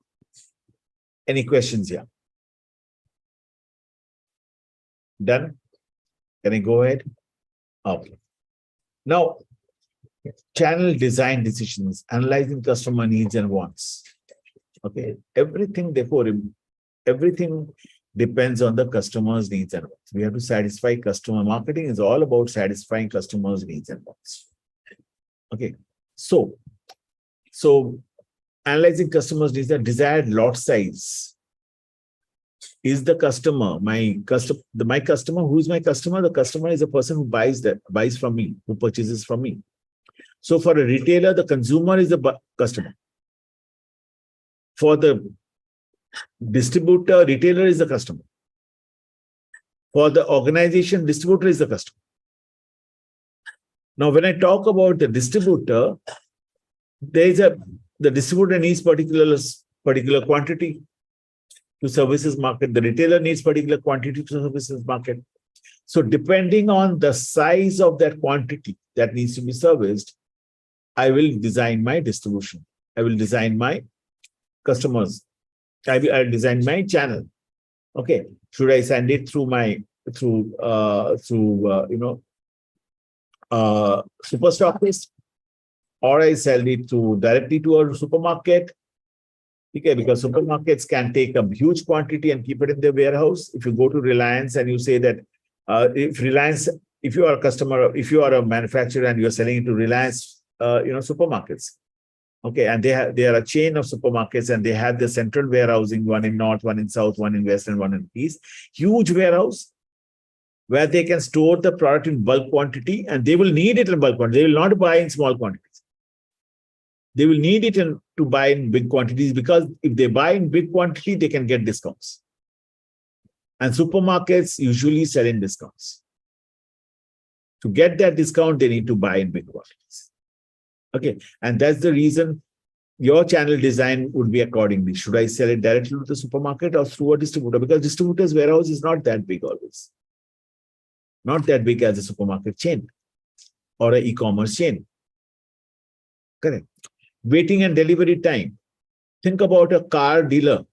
Any questions here? Done? Can I go ahead? Okay. Now, channel design decisions, analyzing customer needs and wants. Okay, everything depends on the customer's needs and wants. We have to satisfy customer. Marketing is all about satisfying customers' needs and wants. Okay, so analyzing customers' needs, the desired lot size. Is the customer my customer? Who's my customer? The customer is a person who buys from me, who purchases from me. So for a retailer, the consumer is the customer. For the distributor, retailer is the customer. For the organization, distributor is the customer. Now, when I talk about the distributor, the distributor needs particular quantity to services market. The retailer needs particular quantity to services market. So depending on the size of that quantity that needs to be serviced, I will design my distribution. I will design my customers. I'll design my channel. Okay. Should I send it through super stockist, or I sell it directly to a supermarket? Okay, because supermarkets can take a huge quantity and keep it in their warehouse. If you go to Reliance and you say that if you are a customer, if you are a manufacturer and you're selling it to Reliance, supermarkets. Okay, and they are a chain of supermarkets, and they have the central warehousing, one in north, one in south, one in west, and one in east. Huge warehouse where they can store the product in bulk quantity, and they will need it in bulk quantity. They will not buy in small quantities. They will need it to buy in big quantities, because if they buy in big quantity, they can get discounts. And supermarkets usually sell in discounts. To get that discount, they need to buy in big quantities. Okay. And that's the reason your channel design would be accordingly. Should I sell it directly to the supermarket or through a distributor? Because distributor's warehouse is not that big always. Not that big as a supermarket chain or an e-commerce chain. Correct. Waiting and delivery time. Think about a car dealer.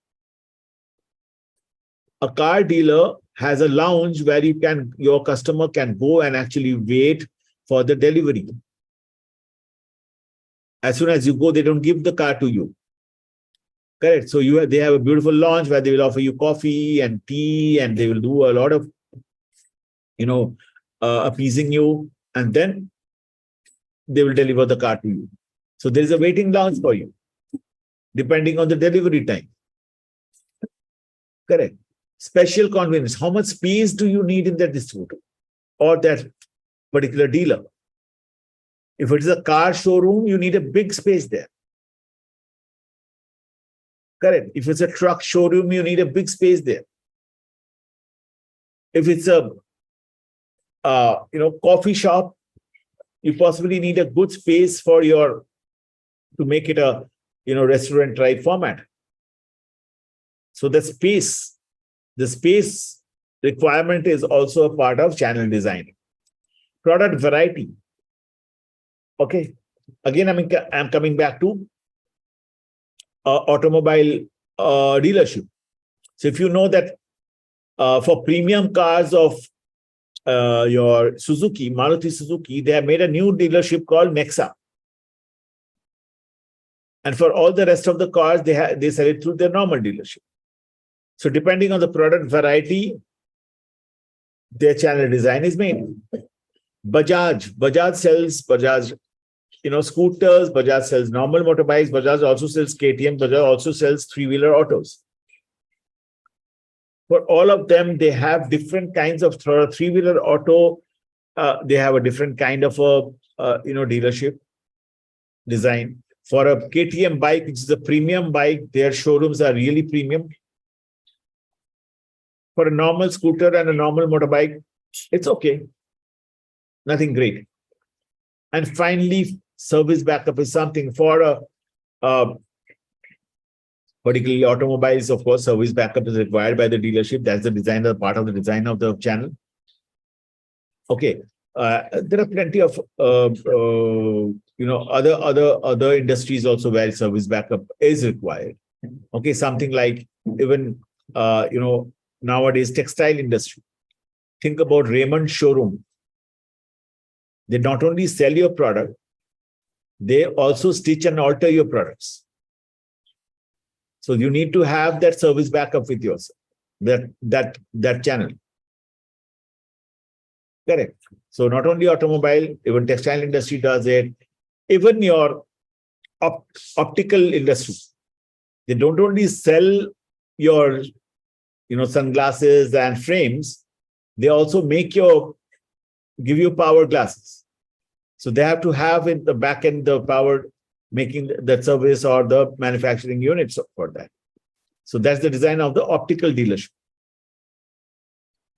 A car dealer has a lounge where your customer can go and actually wait for the delivery. As soon as you go, they don't give the car to you. Correct. So they have a beautiful lounge where they will offer you coffee and tea, and they will do a lot of, appeasing you, and then they will deliver the car to you. So there is a waiting lounge for you, depending on the delivery time. Correct. Special convenience. How much space do you need in that distributor or that particular dealer? If it is a car showroom, you need a big space there. Correct. If it's a truck showroom, you need a big space there. If it's a coffee shop, you possibly need a good space to make it a restaurant type format. So the space requirement is also a part of channel design. Product variety. Okay. Again, I'm coming back to automobile dealership. So if you know that for premium cars of your Maruti Suzuki, they have made a new dealership called Nexa. And for all the rest of the cars, they sell it through their normal dealership. So depending on the product variety, their channel design is made. Bajaj sells scooters. Bajaj sells normal motorbikes. Bajaj also sells KTM. Bajaj also sells three-wheeler autos. For all of them, they have different kinds of three-wheeler auto. They have a different kind of dealership design. For a KTM bike, which is a premium bike, their showrooms are really premium. For a normal scooter and a normal motorbike, it's okay. Nothing great. And finally, service backup is something for particularly automobiles. Of course, service backup is required by the dealership. That's the designer, part of the design of the channel. Okay. There are plenty of other industries also where service backup is required. Okay, something like even nowadays textile industry. Think about Raymond showroom. They not only sell your product, they also stitch and alter your products. So you need to have that service backup with yourself, that channel. Correct. So not only automobile, even textile industry does it. Even your optical industry. They don't only sell your sunglasses and frames, they also give you power glasses. So they have to have in the back end the power making that service or the manufacturing units for that. So that's the design of the optical dealership.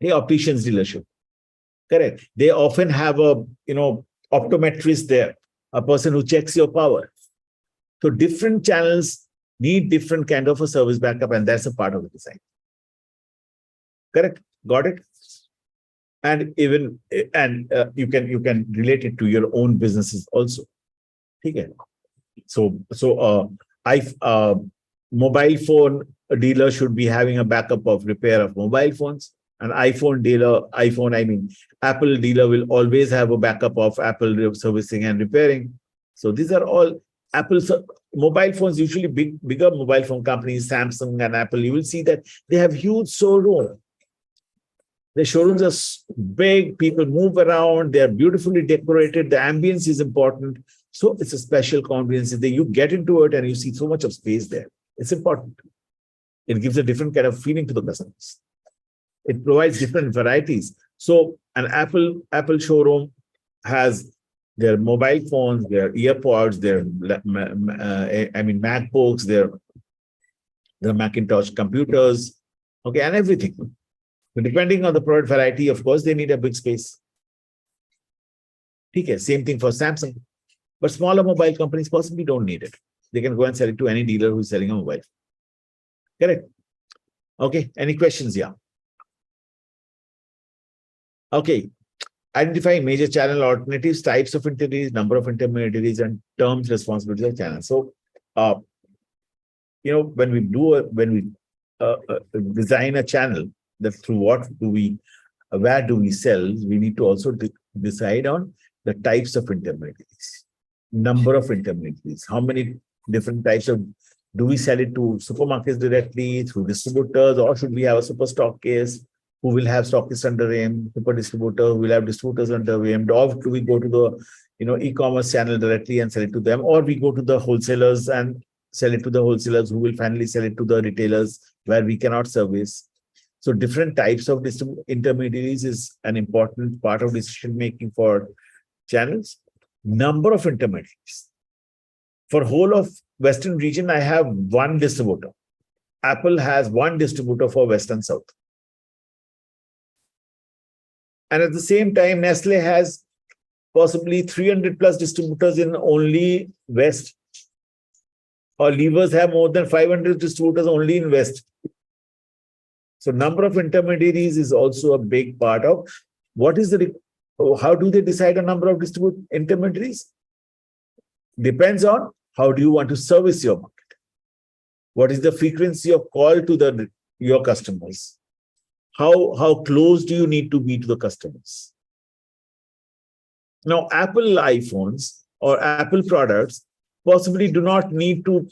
The opticians dealership. Correct. They often have a optometrist there, a person who checks your power. So different channels need different kind of a service backup, and that's a part of the design. Correct. Got it? And even you can relate it to your own businesses also. Okay. So mobile phone dealer should be having a backup of repair of mobile phones. An Apple dealer will always have a backup of Apple servicing and repairing. So these are all Apple's mobile phones, usually bigger mobile phone companies, Samsung and Apple. You will see that they have huge showrooms. The showrooms are big, people move around, they are beautifully decorated, the ambience is important. So it's a special convenience that you get into it and you see so much of space there. It's important. It gives a different kind of feeling to the customers. It provides different varieties. So an Apple showroom has their mobile phones, their earpods, their MacBooks, their Macintosh computers, okay, and everything. So depending on the product variety, of course, they need a big space. Okay, same thing for Samsung. But smaller mobile companies possibly don't need it. They can go and sell it to any dealer who's selling a mobile. Correct. Okay, any questions? Yeah. Okay, identifying major channel alternatives, types of intermediaries, number of intermediaries, and terms, responsibilities of channels. So, when we design a channel, that through where do we sell, we need to also decide on the types of intermediaries, number of intermediaries, how many different types of, do we sell it to supermarkets directly, through distributors, or should we have a super stockist who will have stockists under him, super distributor who will have distributors under him, or do we go to the e-commerce channel directly and sell it to them, or we go to the wholesalers and sell it to the wholesalers who will finally sell it to the retailers where we cannot service. So different types of intermediaries is an important part of decision making for channels. Number of intermediaries. For whole of Western region, I have one distributor. Apple has one distributor for West and South. And at the same time, Nestle has possibly 300 plus distributors in only West. Or levers have more than 500 distributors only in West. So number of intermediaries is also a big part of what is how do they decide a number of intermediaries? Depends on how do you want to service your market. What is the frequency of call to your customers? How close do you need to be to the customers? Now, Apple iPhones or Apple products possibly do not need to,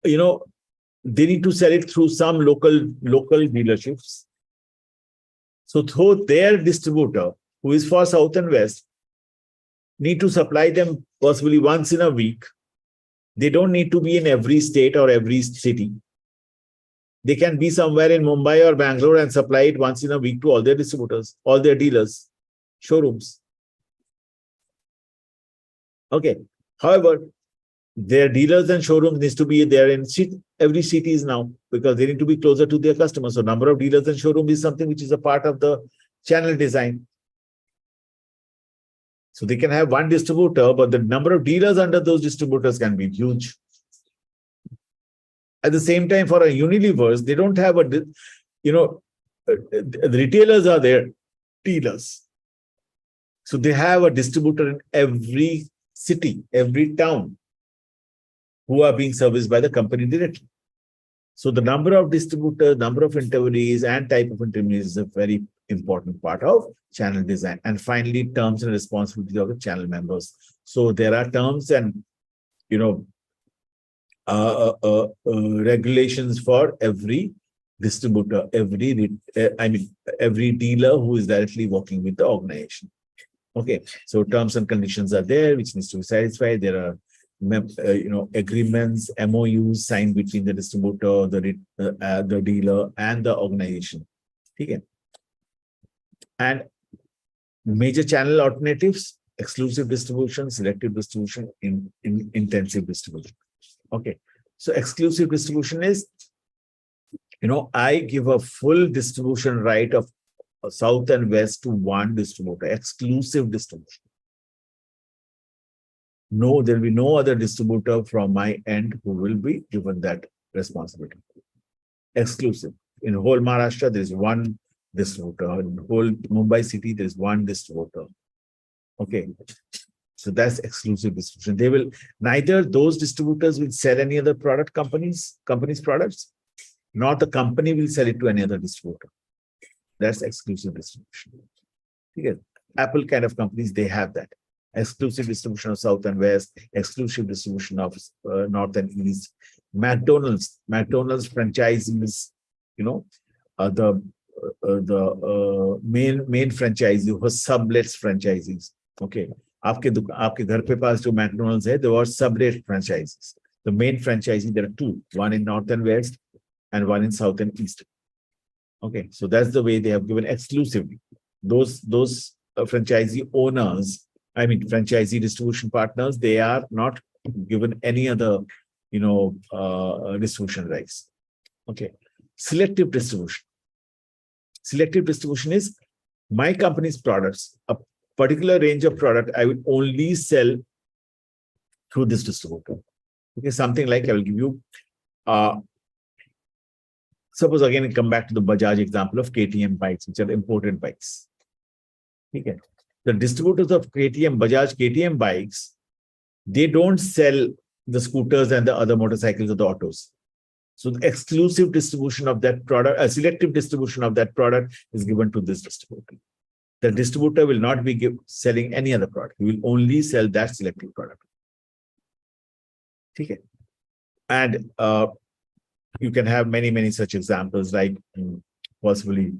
they need to sell it through some local dealerships. So through their distributor, who is for South and West, need to supply them possibly once in a week. They don't need to be in every state or every city. They can be somewhere in Mumbai or Bangalore and supply it once in a week to all their distributors, all their dealers, showrooms. Okay. However, their dealers and showrooms needs to be there in every cities now because they need to be closer to their customers. So number of dealers and showrooms is something which is a part of the channel design. So they can have one distributor, but the number of dealers under those distributors can be huge. At the same time, for a Unilever, they don't have the retailers are their dealers. So they have a distributor in every city, every town, who are being serviced by the company directly. So the number of distributors, number of intermediaries, and type of intermediaries is a very important part of channel design. And finally, terms and responsibilities of the channel members. So there are terms and regulations for every distributor, every dealer who is directly working with the organization. Okay, so terms and conditions are there, which needs to be satisfied. There are agreements, MOUs signed between the distributor, the dealer, and the organization. Okay. And major channel alternatives: exclusive distribution, selective distribution, intensive distribution. Okay. So exclusive distribution is, I give a full distribution right of South and West to one distributor, exclusive distribution. No, there will be no other distributor from my end who will be given that responsibility. Exclusive. In whole Maharashtra, there is one distributor. In whole Mumbai city, there is one distributor. Okay. So that's exclusive distribution. They will, neither those distributors will sell any other company's products, nor the company will sell it to any other distributor. That's exclusive distribution. Okay. Apple kind of companies, they have that. Exclusive distribution of South and West, exclusive distribution of North and East. McDonald's franchisees, the main franchisee who sublets franchisees. Okay, आपके घर पे पास जो McDonald's है, there were sublet franchises. The main franchisee, there are two, one in North and West, and one in South and East. Okay, so that's the way they have given exclusively. Those franchisee owners, franchisee distribution partners, they are not given any other, distribution rights. Okay. Selective distribution. Selective distribution is my company's products, a particular range of product I will only sell through this distributor. Okay, something like I will give you, suppose again, come back to the Bajaj example of KTM bikes, which are imported bikes. Okay. The distributors of Bajaj KTM bikes, they don't sell the scooters and the other motorcycles or the autos. So the exclusive distribution of that product, a selective distribution of that product is given to this distributor. The distributor will not be selling any other product. He will only sell that selective product. Okay. And you can have many, many such examples, like possibly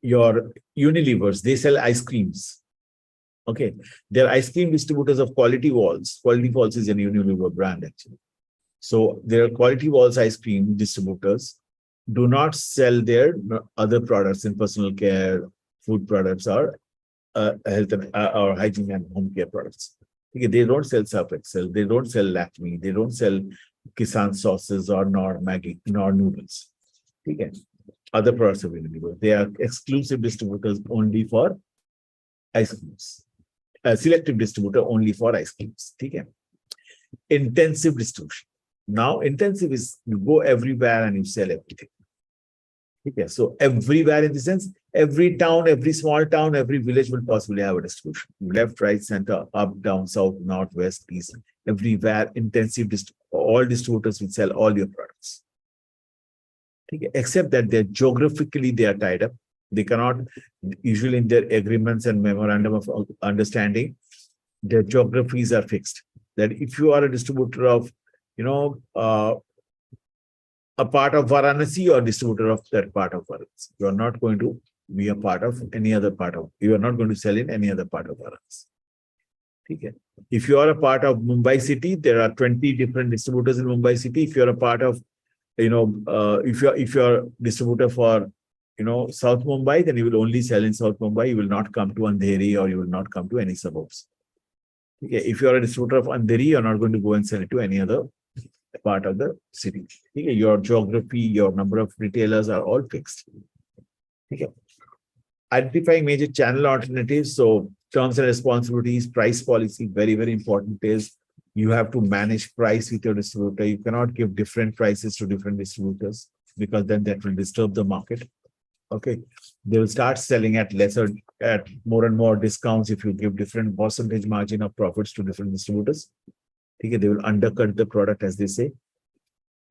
your Unilevers, they sell ice creams. Okay, they're ice cream distributors of Quality Walls. Quality Walls is a Unilever brand, actually. So their Quality Walls ice cream distributors do not sell their other products in personal care, food products, or health and, or hygiene and home care products. Okay, they don't sell Surf Excel, they don't sell Lakme, they don't sell Kisan sauces or nor Maggi, nor noodles. Okay. Other products of Unilever. They are exclusive distributors only for ice creams. A selective distributor only for ice creams. Okay. Intensive distribution. Now, intensive is you go everywhere and you sell everything. Okay. So everywhere in the sense, every town, every small town, every village will possibly have a distribution. Left, right, center, up, down, south, north, west, east. Everywhere, intensive all distributors will sell all your products. Okay. Except that they're geographically they are tied up. They cannot, usually in their agreements and memorandum of understanding, their geographies are fixed. That if you are a distributor of, a part of Varanasi or distributor of that part of Varanasi, you are not going to be a part of any other part of, you are not going to sell in any other part of Varanasi. Okay. If you are a part of Mumbai city, there are 20 different distributors in Mumbai city. If you're a part of, if you're a distributor for, South Mumbai, then you will only sell in South Mumbai. You will not come to Andheri or you will not come to any suburbs. Okay. If you are a distributor of Andheri, you're not going to go and sell it to any other part of the city. Okay. Your geography, your number of retailers are all fixed. Okay. Identifying major channel alternatives. So terms and responsibilities, price policy, very, very important is you have to manage price with your distributor. You cannot give different prices to different distributors because then that will disturb the market. Okay. They will start selling at more and more discounts if you give different percentage margin of profits to different distributors. Okay. They will undercut the product, as they say.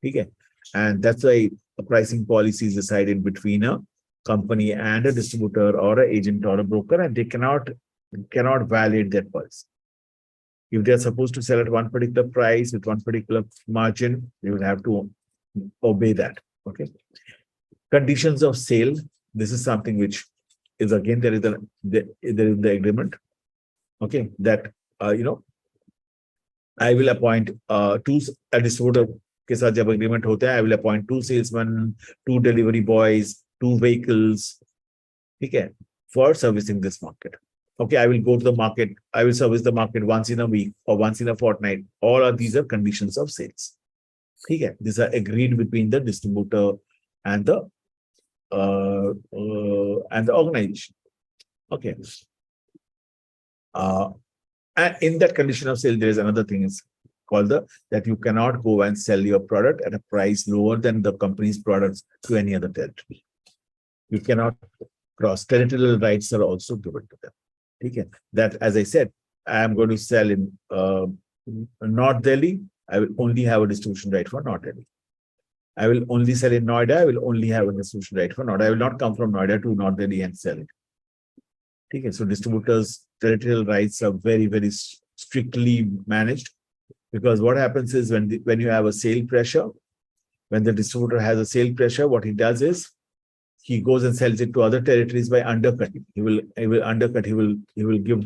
Okay. And that's why a pricing policy is decided between a company and a distributor or an agent or a broker, and they cannot violate that policy. If they are supposed to sell at one particular price with one particular margin, they will have to obey that. Okay. Conditions of sale. This is something which is again there is the agreement. Okay, that I will appoint a distributor के साथ जब agreement होता है, I will appoint 2 salesmen, 2 delivery boys, 2 vehicles. Okay, for servicing this market. Okay, I will go to the market. I will service the market once in a week or once in a fortnight. All of these are conditions of sales. Okay, these are agreed between the distributor and the organization. Okay. And in that condition of sale, there is another thing is called that you cannot go and sell your product at a price lower than the company's products to any other territory. You cannot cross. Territorial rights are also given to them. Okay. That, as I said, I am going to sell in North Delhi. I will only have a distribution right for North Delhi. I will only sell in Noida. I will only have a distribution right for Noida. I will not come from Noida to North Delhi and sell it. Okay. So distributors' territorial rights are very, very strictly managed, because what happens is when you have a sale pressure, when the distributor has a sale pressure, what he does is he goes and sells it to other territories by undercutting. He will undercut. He will give.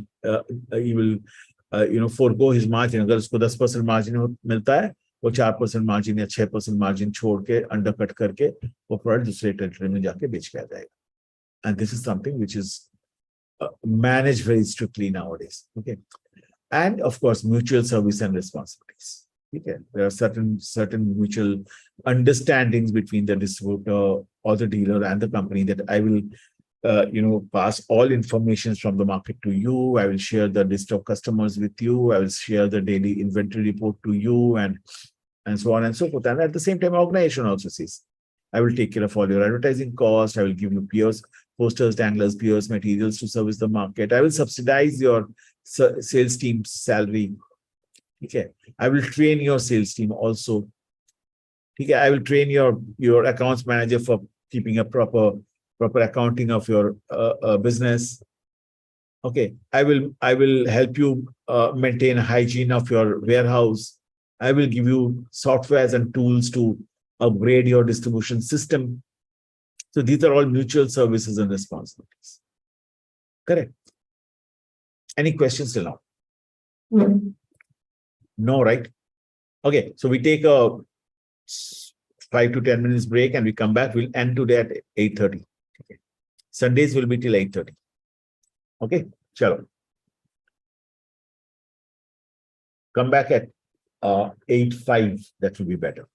He will forego his margin. अगर उसको 10% margin मिलता है, वो 4% margin या 6% margin छोड़ के undercut करके वो product दूसरे territory में जाके बेच के आ जाएगा. And this is something which is managed very strictly nowadays. Okay, and of course mutual service and responsibilities. Okay. There are certain mutual understandings between the distributor or the dealer and the company that I will pass all information from the market to you. I will share the list of customers with you. I will share the daily inventory report to you, and so on and so forth. And at the same time, organization also says, I will take care of all your advertising costs. I will give you peers, posters, danglers, peers, materials to service the market. I will subsidize your sales team's salary. Okay. I will train your sales team also. Okay. I will train your accounts manager for keeping a proper accounting of your business. Okay. I will help you maintain hygiene of your warehouse. I will give you softwares and tools to upgrade your distribution system. So these are all mutual services and responsibilities. Correct. Any questions till now? No, right? Okay. So we take a 5 to 10 minutes break and we come back. We'll end today at 8:30. Okay. Sundays will be till 8:30. Okay. Chalo. Come back at 8:05. That will be better.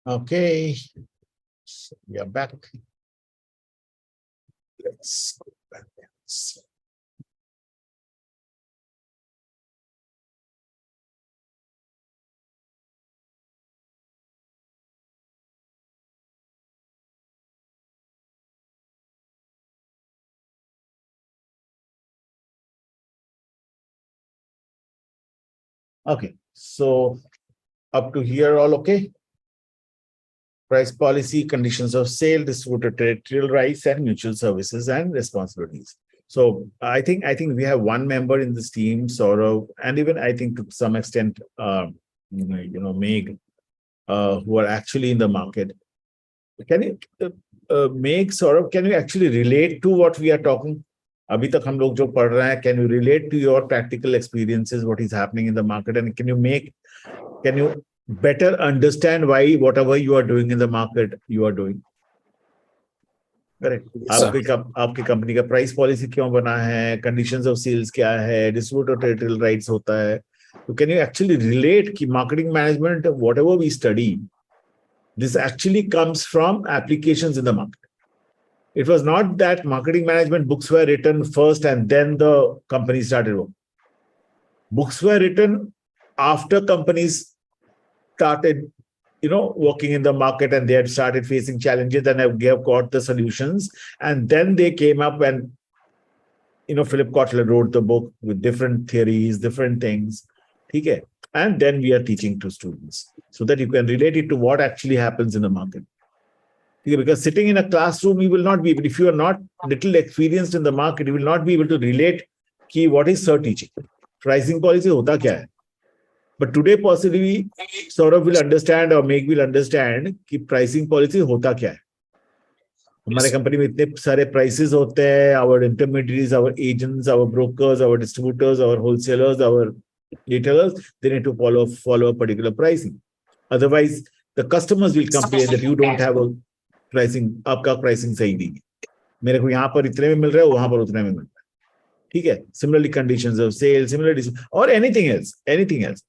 Okay, we are back. Let's go back. Okay, so up to here, all okay? Price policy, conditions of sale, distributor territorial rights, and mutual services and responsibilities. So I think we have one member in this team, Saurav, and even I think to some extent, Meg, who are actually in the market. Can you, Meg, Saurav, can you actually relate to what we are talking? अभी तक हम लोग जो पढ़ रहे हैं, can you relate to your practical experiences, what is happening in the market, and can you better understand why whatever you are doing in the market you are doing? Correct Yes, sir. आपकी company का price policy क्यों बना है, conditions of sales क्या है, distributor territorial rights होता है. तो कैन यू एक्चुअली रिलेट कि marketing management whatever we study this actually comes from applications in the market. It was not that marketing management books were written first and then the company started working. Books were written after companies started working in the market and they had started facing challenges and have got the solutions. And then they came up and, Philip Kotler wrote the book with different theories, different things. Okay. And then we are teaching to students so that you can relate it to what actually happens in the market. Okay, because sitting in a classroom, you will not be able, if you are not little experienced in the market, you will not be able to relate ki what is sir teaching. Pricing policy hota kya hai? But today, possibly, Saurav will understand or Meg will understand कि pricing policy होता क्या है. हमारे company में इतने सारे prices होते हैं, our intermediaries, our agents, our brokers, our distributors, our wholesalers, our retailers, they need to follow a particular pricing. Otherwise, the customers will complain that you don't have a pricing, आपका pricing सही नहीं है. मेरे को यहाँ पर इतने में मिल रहा है, वहाँ पर उतने में मिल रहा है. ठीक है. Similarly, conditions of sale, similarly, or anything else,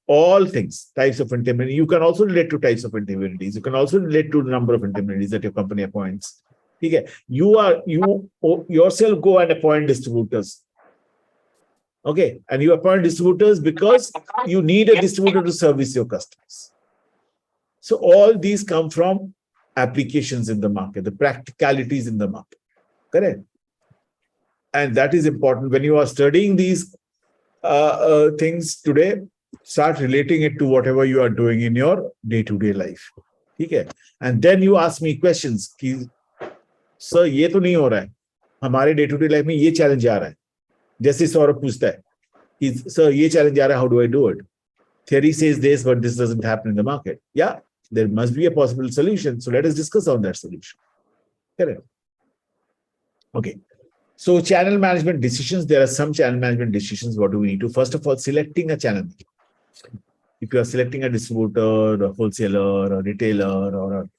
all things, types of intermediary. You can also relate to types of intermediaries. You can also relate to the number of intermediaries that your company appoints. ठीक है. You yourself go and appoint distributors. Okay, and you appoint distributors because you need a distributor to service your customers. So all these come from applications in the market, the practicalities in the market. Correct. And that is important when you are studying these things today. Start relating it to whatever you are doing in your day-to-day life. Okay. And then you ask me questions. Sir, ये तो नहीं हो रहा है. हमारे day-to-day life में ये challenge आ रहा है. जैसे सौरभ पूछता है, sir, ये challenge आ रहा है. How do I do it? Theory says this, but this doesn't happen in the market. Yeah, there must be a possible solution. So let us discuss on that solution. Correct. Okay. So channel management decisions, there are some channel management decisions. What do we need to? First of all, selecting a channel. If you are selecting a distributor, a wholesaler, a retailer, or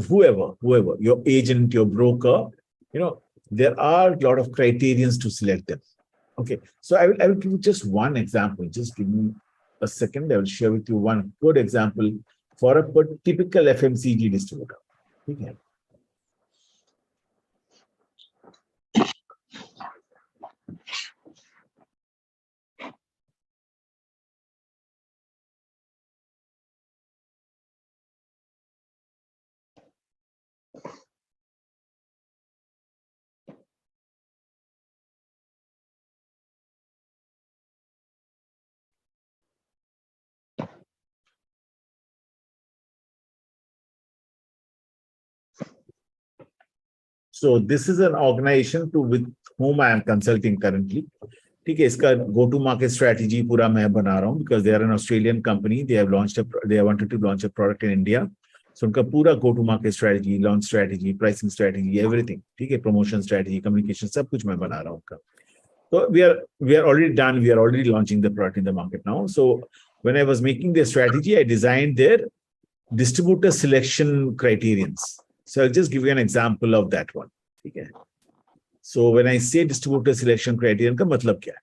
whoever, your agent, your broker, there are a lot of criterions to select them. Okay. So I will give you just one example. Just give me a second. I will share with you one good example for a typical FMCG distributor. Okay. So this is an organization with whom I am consulting currently. ठीक है, इसका go to market strategy पूरा मैं बना रहा हूँ because they are an Australian company. They wanted to launch a product in India. So उनका पूरा go to market strategy, launch strategy, pricing strategy, everything. ठीक है, promotion strategy, communication, सब कुछ मैं बना रहा हूँ उनका. So we are already done. We are already launching the product in the market now. So when I was making their strategy, I designed their distributor selection criterions. So I'll just give you an example of that one. Okay. So when I say distributor selection criterion, का मतलब क्या है?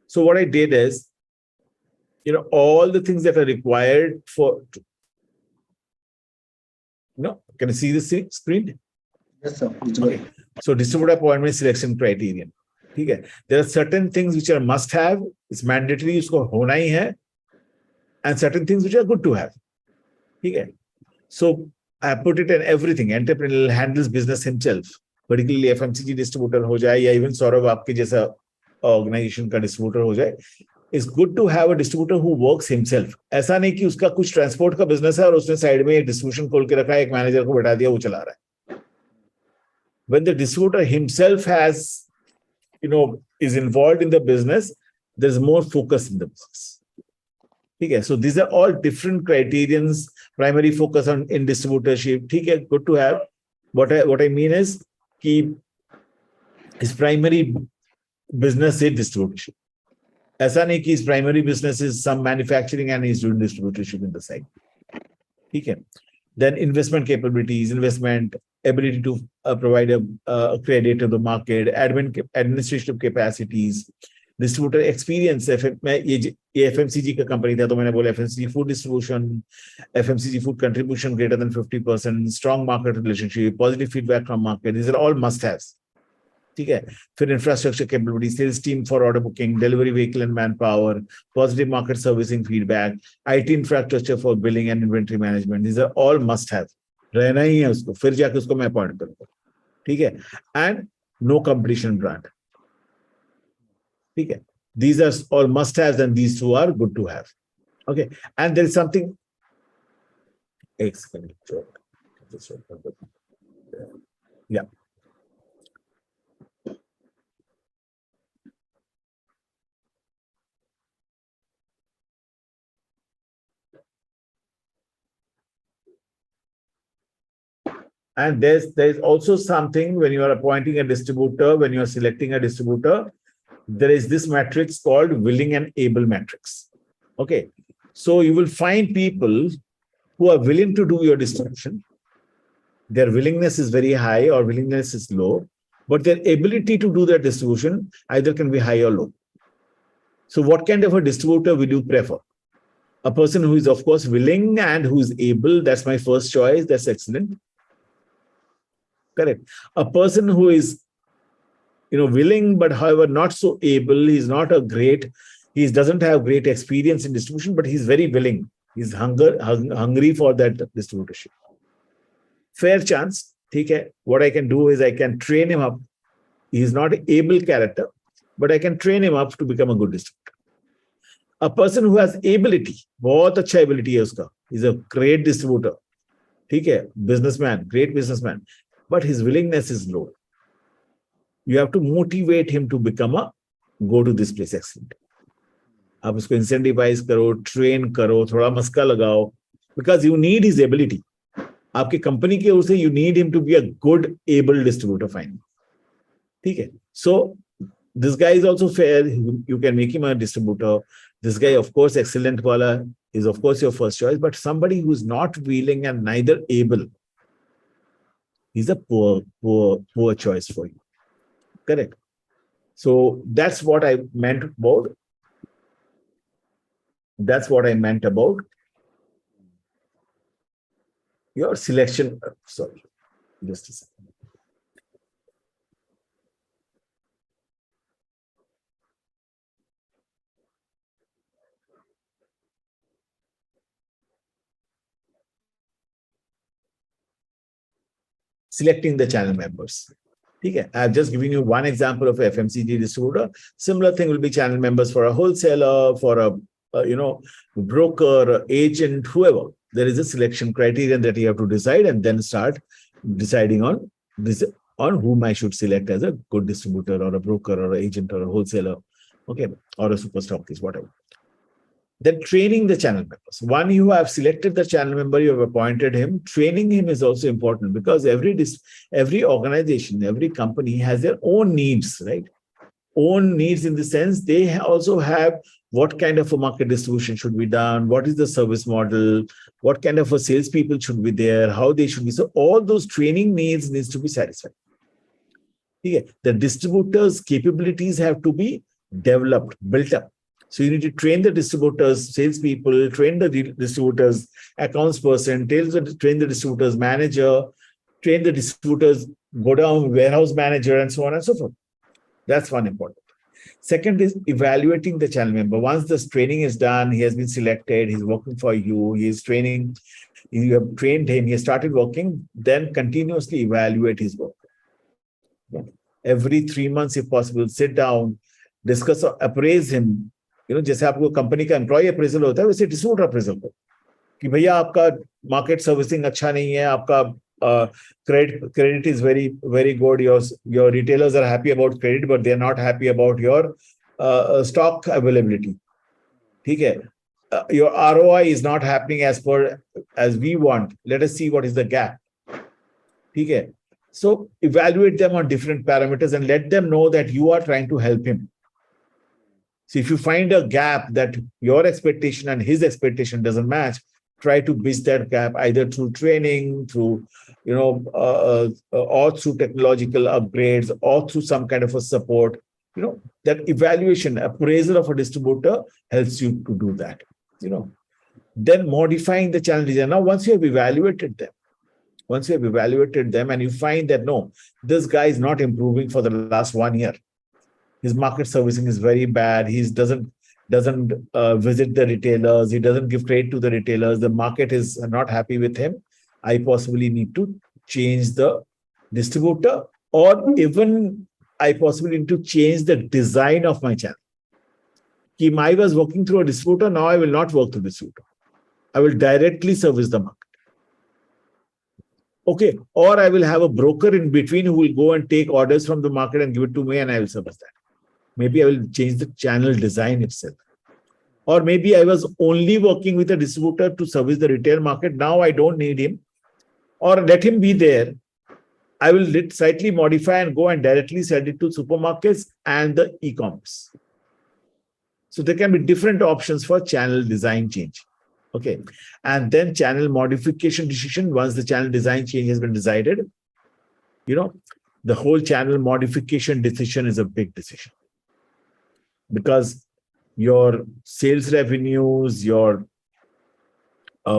So what I did is, all the things that are required No, can you see the screen? Yes, sir. Okay. So distributor appointment selection criterion. Okay. There are certain things which are must have, it's mandatory, usko hona hi hai, and certain things which are good to have. Okay. So I put it in everything. Entrepreneurial handles business himself, particularly FMCG distributor ho jaye, ya even Saurabh aapke jaisa organization ka distributor ho jaye. It's good to have a distributor who works himself. ऐसा नहीं कि उसका कुछ transport का business है और उसने side में एक डिस्ट्रीब्यूशन खोल के रखा है, एक मैनेजर को बैठा दिया, वो चला रहा है. When the distributor himself has, is involved in the business, there's more focus in the business. Okay, so these are all different criterions. Primary focus on in distributorship. Okay, good to have. What I mean is, कि his primary business is distributorship. ऐसा नहीं कि his primary business is some manufacturing and he's doing distributorship in the side. Okay. Then investment capabilities, investment ability to provide a credit to the market, administrative capacities, distributor experience. ये FMCG का company था तो मैंने बोला FMCG food distribution, FMCG food contribution greater than 50%, strong market relationship, positive feedback from market. These are all must-haves. ठीक है. फिर infrastructure capability, sales team for order booking, delivery vehicle and manpower, positive market servicing feedback, IT infrastructure for billing and inventory management. These are all must-have. रहना ही है उसको, फिर जाके उसको मैं अपॉइंट करूंगा. ठीक है. And no competition brand. ठीक है. These are all must-haves and these two are good to have. Okay. And there is something. Yeah. And there's also something when you are appointing a distributor, when you are selecting a distributor, there is this matrix called willing and able matrix. Okay. So you will find people who are willing to do your distribution. Their willingness is very high or willingness is low, but their ability to do their distribution either can be high or low. So what kind of a distributor will you prefer? A person who is, of course, willing and who is able. That's my first choice. That's excellent. Correct. A person who is, willing, but however not so able, he doesn't have great experience in distribution, but he's very willing. He's hungry for that distributorship. Fair chance. Okay. What I can do is I can train him up. He's not an able character, but I can train him up to become a good distributor. A person who has ability, बहुत अच्छा ability है उसका. He's a great distributor. ठीक है, businessman, great businessman. But his willingness is low. You have to motivate him to go to this place excellent. आप उसको incentivize करो, train करो, थोड़ा मस्का लगाओ, because you need his ability. आपकी कंपनी के ओर से you need him to be a good, able distributor finally. ठीक है. So this guy is also fair. You can make him a distributor. This guy, of course, excellent wala is of course your first choice, but somebody who's not willing and neither able, he's a poor choice for you. Correct. So that's what I meant about. That's what I meant about your selection. Sorry, just a second. Selecting the channel members. Okay. I've just given you one example of a FMCG distributor. Similar thing will be channel members for a wholesaler, for a broker, agent, whoever. There is a selection criterion that you have to decide and then start deciding on whom I should select as a good distributor or a broker or an agent or a wholesaler, okay, or a super stockist, whatever. Then training the channel members. One, you have selected the channel member, you have appointed him. Training him is also important because every organization, every company has their own needs, right? Own needs in the sense they also have what kind of a market distribution should be done, what is the service model, what kind of a salespeople should be there, how they should be. So all those training needs to be satisfied. Okay. The distributors' capabilities have to be developed, built up. So you need to train the distributors, salespeople, train the distributors, accounts person, train the distributors, manager, train the distributors, go down, warehouse manager, and so on and so forth. That's one important. Second is evaluating the channel member. Once this training is done, he has been selected, he's working for you, he's training, you have trained him, he has started working, then continuously evaluate his work. Every 3 months, if possible, sit down, discuss or appraise him. जैसे आपको company का employ appraisal होता है वैसे distributor appraisal को कि भैया आपका मार्केट सर्विसिंग अच्छा नहीं है, आपका credit is very good, your retailers are happy about credit but they are not happy about your stock availability. ठीक है, your ROI is not happening as we want. Let us see what is the gap. ठीक है, so evaluate them on different parameters and let them know that you are trying to help him. So if you find a gap that your expectation and his expectation doesn't match, try to bridge that gap either through training, through or through technological upgrades, or through some kind of a support. That evaluation, appraisal of a distributor helps you to do that. Then modifying the channel design. Now, once you have evaluated them and you find that no, this guy is not improving for the last 1 year. His market servicing is very bad. He doesn't visit the retailers. He doesn't give credit to the retailers. The market is not happy with him. I possibly need to change the distributor, or even I possibly need to change the design of my channel. If I was working through a distributor, now I will not work through a distributor. I will directly service the market. Okay, or I will have a broker in between who will go and take orders from the market and give it to me and I will service that. Maybe I will change the channel design itself. Or maybe I was only working with a distributor to service the retail market. Now I don't need him. Or let him be there. I will slightly modify and go and directly sell it to supermarkets and the e-commerce. So there can be different options for channel design change. Okay. And then channel modification decision. Once the channel design change has been decided, the whole channel modification decision is a big decision. Because your sales revenues, your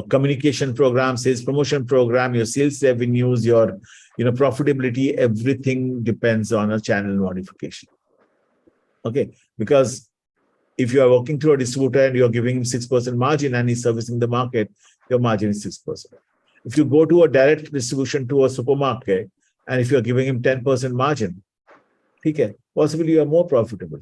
communication program, sales promotion program, your sales revenues, your profitability, everything depends on a channel modification. Okay, because if you are working through a distributor and you're giving him 6% margin and he's servicing the market, your margin is 6%. If you go to a direct distribution to a supermarket and if you're giving him 10% margin, okay, possibly you are more profitable.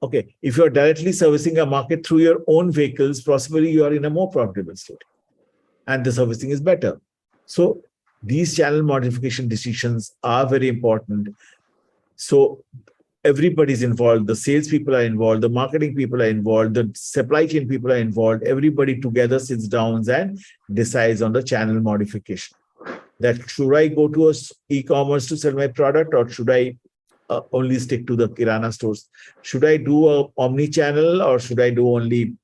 Okay, if you're directly servicing a market through your own vehicles, possibly you are in a more profitable state and the servicing is better. So these channel modification decisions are very important. So everybody's involved. The sales people are involved. The marketing people are involved. The supply chain people are involved. Everybody together sits down and decides on the channel modification. That should I go to e-commerce to sell my product, or should I only stick to the Kirana stores? Should I do a omni-channel, or should I do only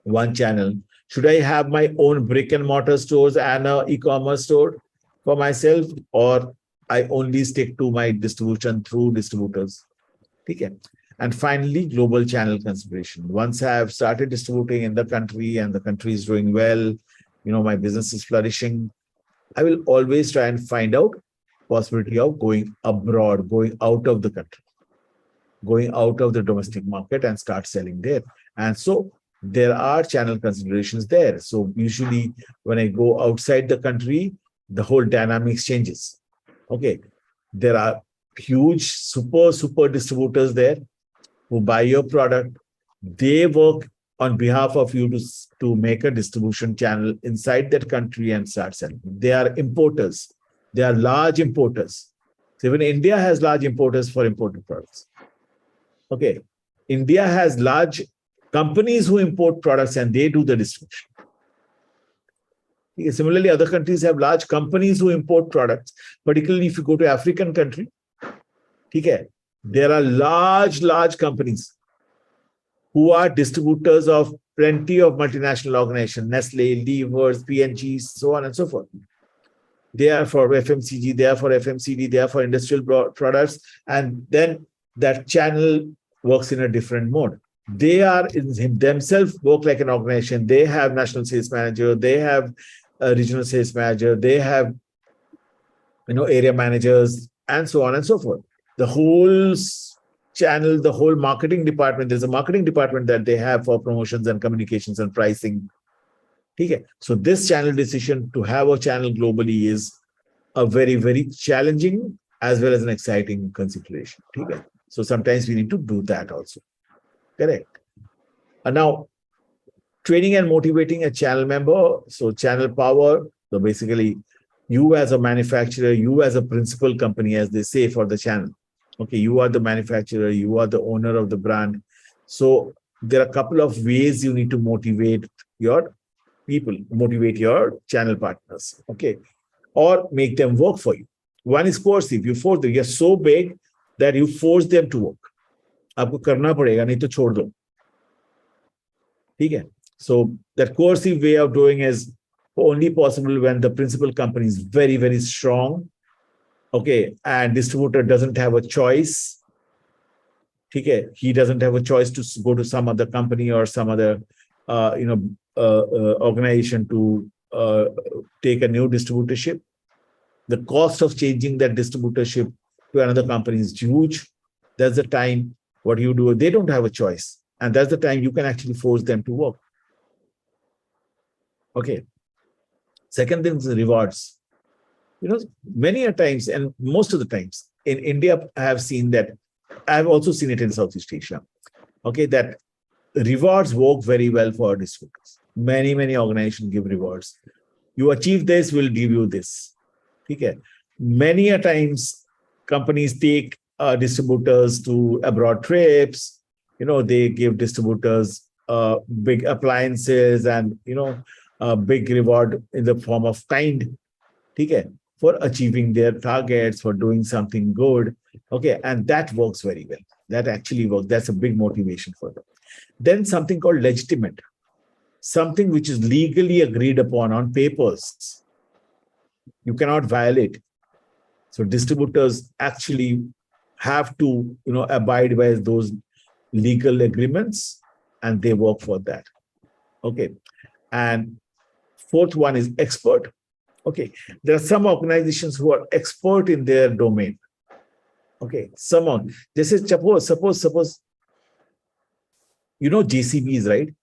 one channel? Should I have my own brick and mortar stores and an e-commerce store for myself, or I only stick to my distribution through distributors? Okay. And finally, global channel consideration. Once I have started distributing in the country and the country is doing well, my business is flourishing, I will always try and find out possibility of going abroad, going out of the country, going out of the domestic market and start selling there. And so there are channel considerations there. So usually when I go outside the country, the whole dynamics changes. Okay. There are huge, super distributors there who buy your product. They work on behalf of you to make a distribution channel inside that country and start selling. They are importers. They are large importers. So even India has large importers for imported products. Okay. India has large companies who import products and they do the distribution. Okay. Similarly, other countries have large companies who import products, particularly if you go to African country. Okay. There are large companies who are distributors of plenty of multinational organizations, Nestle, Levers, P&G, so on and so forth. They are for FMCG, they are for FMCD, they are for industrial products. And then that channel works in a different mode. They are in themselves work like an organization. They have national sales manager, they have a regional sales manager, they have area managers, and so on and so forth. The whole channel, the whole marketing department, there's a marketing department that they have for promotions and communications and pricing. Okay. So this channel decision to have a channel globally is a very, very challenging as well as an exciting consideration. Okay. So sometimes we need to do that also. Correct. And now, training and motivating a channel member. So channel power. So basically, you as a manufacturer, you as a principal company, as they say for the channel. Okay, you are the manufacturer, you are the owner of the brand. So there are a couple of ways you need to motivate your people, motivate your channel partners. Okay, or make them work for you. One is coercive. You force them. You're so big that you force them to work. आपको करना पड़ेगा, नहीं तो छोड़ दो. ठीक है? So that coercive way of doing is only possible when the principal company is very, very strong. Okay, and distributor doesn't have a choice. Okay, he doesn't have a choice to go to some other company or some other, organization to take a new distributorship. The cost of changing that distributorship to another company is huge. That's the time what you do. They don't have a choice, and that's the time you can actually force them to work. Okay. Second thing is rewards. Many a times, and most of the times in India, I have seen that. I've also seen it in Southeast Asia. Okay, that rewards work very well for distributors. Many, many organizations give rewards. You achieve this, we'll give you this. Okay. Many a times, companies take distributors to abroad trips. They give distributors big appliances and a big reward in the form of kind. Okay, for achieving their targets, for doing something good. Okay, and that works very well. That actually works. That's a big motivation for them. Then something called legitimate, something which is legally agreed upon on papers. You cannot violate. So distributors actually have to, abide by those legal agreements, and they work for that. Okay, and fourth one is expert. Okay, there are some organizations who are expert in their domain. Okay, someone. This is suppose JCBs, right?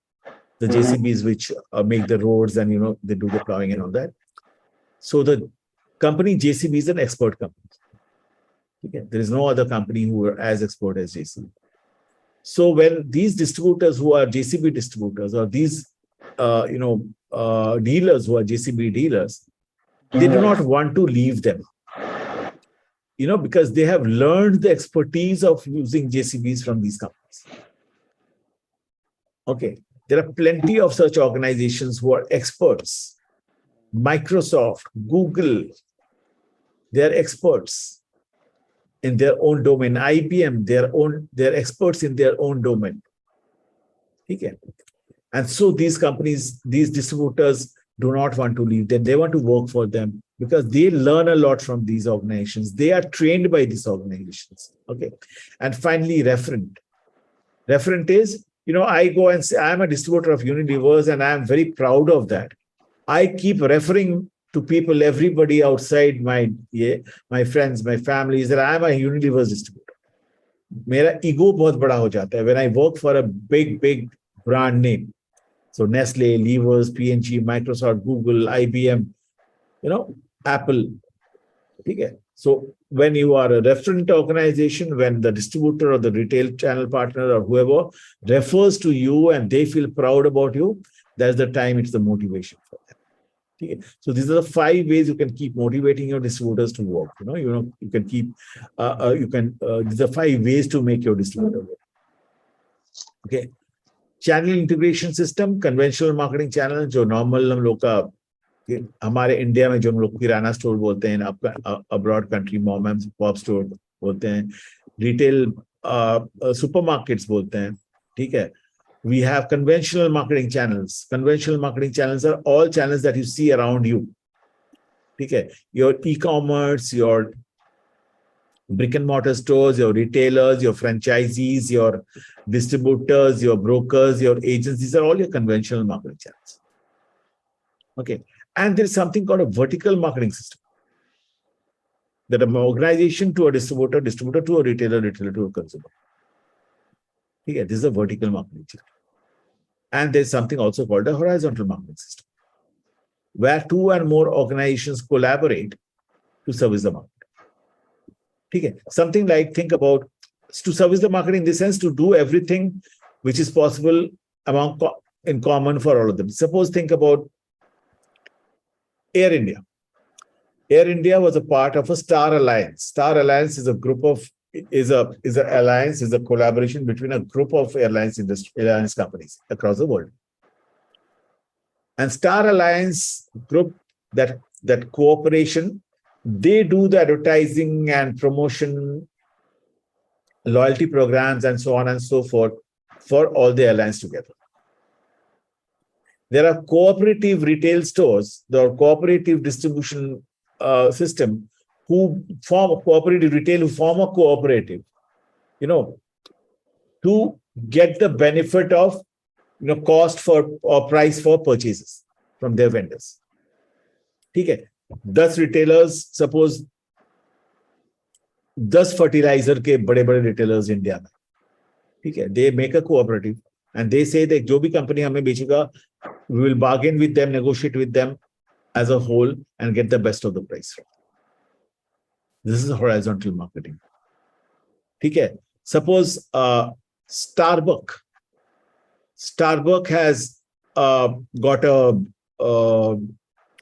The JCBs which make the roads and they do the plowing and all that. So the company JCB is an expert company. Okay, there is no other company who are as expert as JCB. So when these distributors who are JCB distributors or these dealers who are JCB dealers, they do not want to leave them, because they have learned the expertise of using JCBs from these companies. Okay, there are plenty of such organizations who are experts. Microsoft, Google, they are experts in their own domain. IBM, they're experts in their own domain. Okay, and so these companies, these distributors, do not want to leave them. They want to work for them because they learn a lot from these organizations. They are trained by these organizations. Okay. And finally, referent. Referent is, I go and say, I'm a distributor of Unilevers and I'm very proud of that. I keep referring to people, everybody outside my friends, my families, that I'm a Unilevers distributor. Mera ego bahut bada ho jata hai when I work for a big brand name. So Nestle, Levers, P&G, Microsoft, Google, IBM, Apple. Okay. So when you are a referent organization, when the distributor or the retail channel partner or whoever refers to you and they feel proud about you, that's the time it's the motivation for them. Okay. So these are the 5 ways you can keep motivating your distributors to work. You can keep, these are 5 ways to make your distributor work. Okay. Channel integration system, conventional marketing channel जो normal हम लोग का हमारे India में जो हम लोग किराना store बोलते हैं, abroad country mom and pop store बोलते हैं, रिटेल सुपरमार्केट्स बोलते हैं. ठीक है. We have conventional marketing channels. Conventional marketing channels are all channels that you see around you. ठीक है. Your e-commerce, your brick and mortar stores, your retailers, your franchisees, your distributors, your brokers, your agents. These are all your conventional marketing channels. Okay. And there's something called a vertical marketing system. That an organization to a distributor, distributor to a retailer, retailer to a consumer. Okay. This is a vertical marketing channel. And there's something also called a horizontal marketing system, where two and more organizations collaborate to service the market. Okay. Something like, think about to service the market in the sense to do everything which is possible in common for all of them. Suppose think about Air India. Air India was a part of a Star Alliance. Star Alliance is a group of is a collaboration between a group of airlines companies across the world. And Star Alliance group, that cooperation, they do the advertising and promotion, loyalty programs, and so on and so forth for all the airlines together. There are cooperative retail stores, the cooperative distribution system, who form a cooperative retail, who form a cooperative, to get the benefit of, cost for or price for purchases from their vendors. Okay. Thus retailers, suppose 10 fertilizer के बड़े-बड़े retailers India में, ठीक है, they make a cooperative and they say that जो भी company हमें बेचेगा, we will bargain with them, negotiate with them as a whole and get the best of the price. This is horizontal marketing. ठीक है. Suppose Starbucks has got a or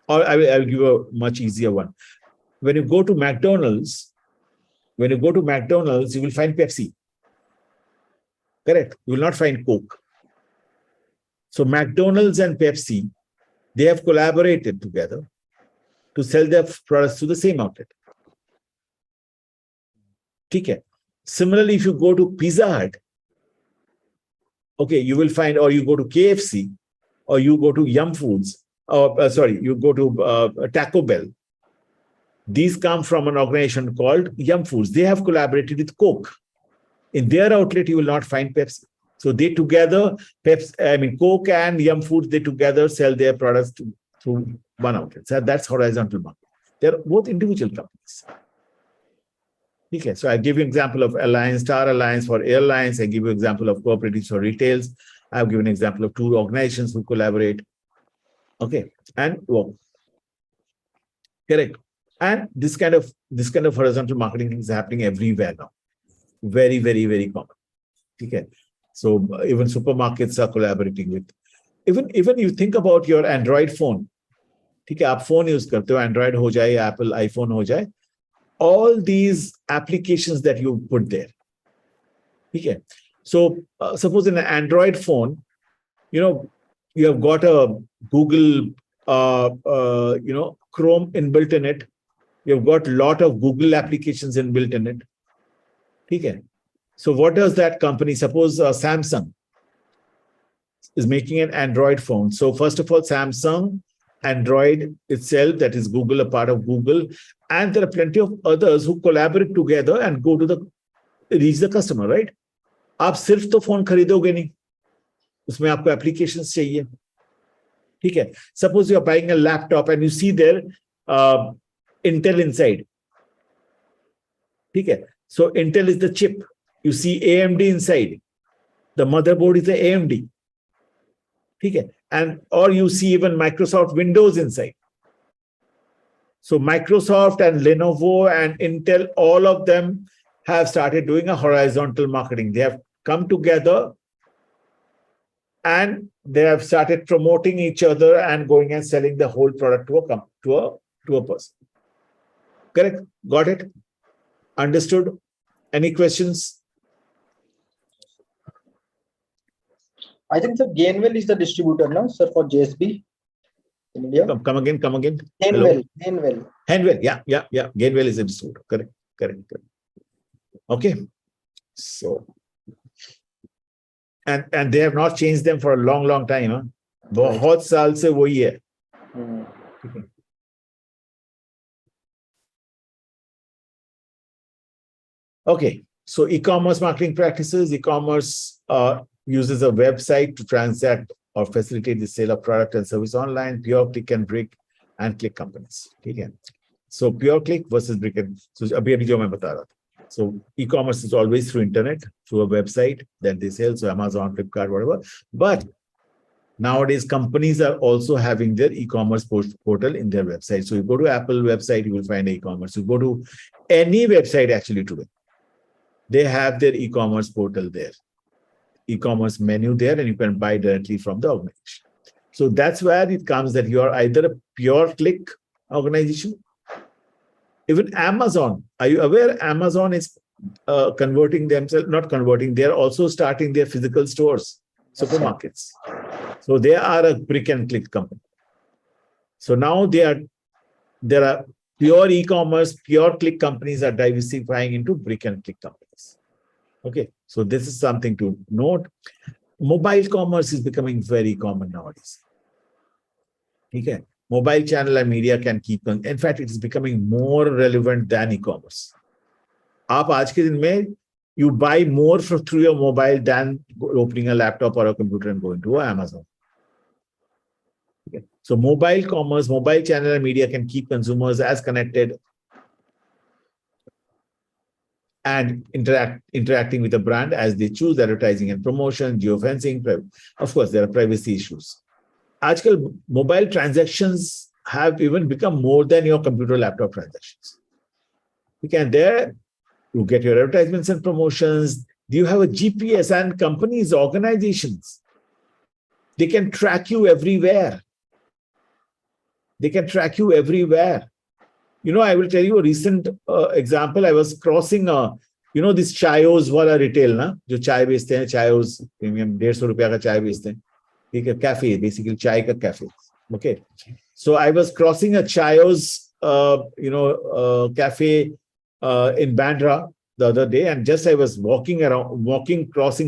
I will give a much easier one. When you go to McDonald's, you will find Pepsi. Correct? You will not find Coke. So McDonald's and Pepsi, they have collaborated together to sell their products to the same outlet. Okay. Similarly, if you go to Pizza Hut, okay, you will find, or you go to KFC, or you go to Yum Foods, you go to Taco Bell. These come from an organization called Yum Foods. They have collaborated with Coke. In their outlet, you will not find Pepsi. So they together, Coke and Yum Foods, they together sell their products through one outlet. So that's horizontal market. They're both individual companies. Okay, so I give you an example of Alliance, Star Alliance for airlines. I give you an example of cooperatives for retails. I've given an example of two organizations who collaborate. Okay, and work. Correct. And this kind of horizontal marketing is happening everywhere now. Very, very, very common. Okay. So even supermarkets are collaborating with. Even you think about your Android phone. Okay, आप phone use करते हो, Android हो जाए, Apple iPhone हो जाए. All these applications that you put there. Okay. So suppose in an Android phone, you have got a Google, Chrome inbuilt in it. You've got a lot of Google applications inbuilt in it. Okay. So what does that company, suppose Samsung is making an Android phone. So first of all, Samsung, Android itself, that is Google, a part of Google, and there are plenty of others who collaborate together and go to reach the customer, right? आप सिर्फ तो phone खरीदोगे नहीं, उसमें आपको applications चाहिए. ठीक है. Suppose you are buying a laptop and you see there Intel inside. ठीक है. So Intel is the chip. You see AMD inside. The motherboard is the AMD. ठीक है. And or you see even Microsoft Windows inside. So Microsoft and Lenovo and Intel, all of them have started doing a horizontal marketing. They have come together and they have started promoting each other and going and selling the whole product to a person. Correct? Got it? Understood? Any questions? I think the Gainwell is the distributor now, sir, for JSB in India. Come again. Gainwell. Gainwell. Yeah. Gainwell is a distributor. Correct. Okay. So, and they have not changed them for a long time. Huh? बहुत साल से वही है. Okay, so e-commerce marketing practices. E-commerce uses a website to transact or facilitate the sale of product and service online. Pure click and brick and click companies. Okay, so pure click versus brick and so abhi jo main bata raha tha. So e-commerce is always through internet, through a website that they sell. So Amazon, Flipkart, whatever. But nowadays, companies are also having their e-commerce portal in their website. So you go to Apple website, you will find e-commerce. You go to any website actually today, they have their e-commerce portal there, e-commerce menu there, and you can buy directly from the organization. So that's where it comes that you are either a pure click organization. Even Amazon, are you aware Amazon is converting themselves, not converting, they're also starting their physical stores, supermarkets. So they are a brick and click company. So now there are pure e-commerce, pure click companies are diversifying into brick and click companies. Okay, so this is something to note. Mobile commerce is becoming very common nowadays. Okay, mobile channel and media can keep on. In fact, it is becoming more relevant than e-commerce. आप आज के दिन में you buy more through your mobile than opening a laptop or a computer and going to Amazon. Okay. So mobile commerce, mobile channel and media can keep consumers as connected and interacting with the brand as they choose advertising and promotion, geofencing. Of course, there are privacy issues. Aajkal, mobile transactions have even become more than your computer laptop transactions. You can there, you get your advertisements and promotions. Do you have a GPS and companies, organizations? They can track you everywhere. They can track you everywhere. You know, I will tell you a recent example. I was crossing this Chayos wala retail, na? Jo chai बेचते हैं, Chayos premium 150 रुपया का चाय बेचते हैं. ठीक है, cafe, basically chai ka cafe. Okay. So I was crossing a Chayos, cafe in Bandra the other day, and just I was crossing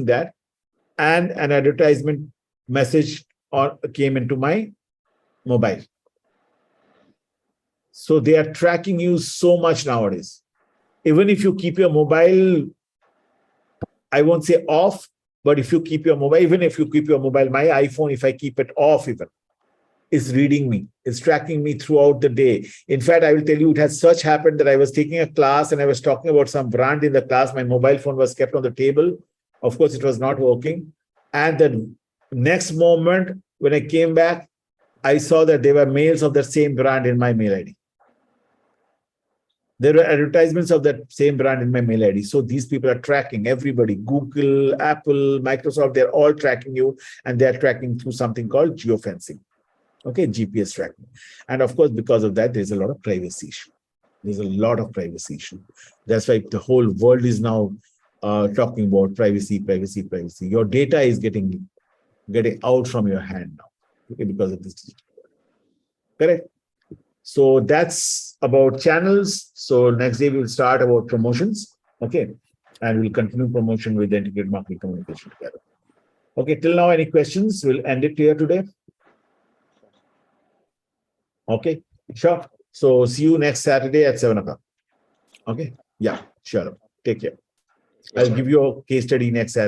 that, and an advertisement message came into my mobile. So they are tracking you so much nowadays. Even if you keep your mobile, I won't say off, but if you keep your mobile, even if you keep your mobile, my iPhone, if I keep it off even, is reading me, is tracking me throughout the day. In fact, I will tell you, it has such happened that I was taking a class and I was talking about some brand in the class. My mobile phone was kept on the table. Of course, it was not working. And the next moment, when I came back, I saw that there were mails of the same brand in my mail ID. There were advertisements of that same brand in my mail ID. So these people are tracking everybody. Google, Apple, Microsoft, they're all tracking you, and they're tracking through something called geofencing. Okay, GPS tracking. And of course, because of that, there's a lot of privacy issue. There's a lot of privacy issue. That's why the whole world is now talking about privacy. Your data is getting out from your hand now, okay, because of this. Correct? So that's about channels. So next day we will start about promotions. Okay. And we'll continue promotion with the integrated marketing communication together. Okay. Till now, any questions? We'll end it here today. Okay. Sure. So see you next Saturday at 7 o'clock. Okay. Yeah. Sure. Take care. I'll give you a case study next Saturday.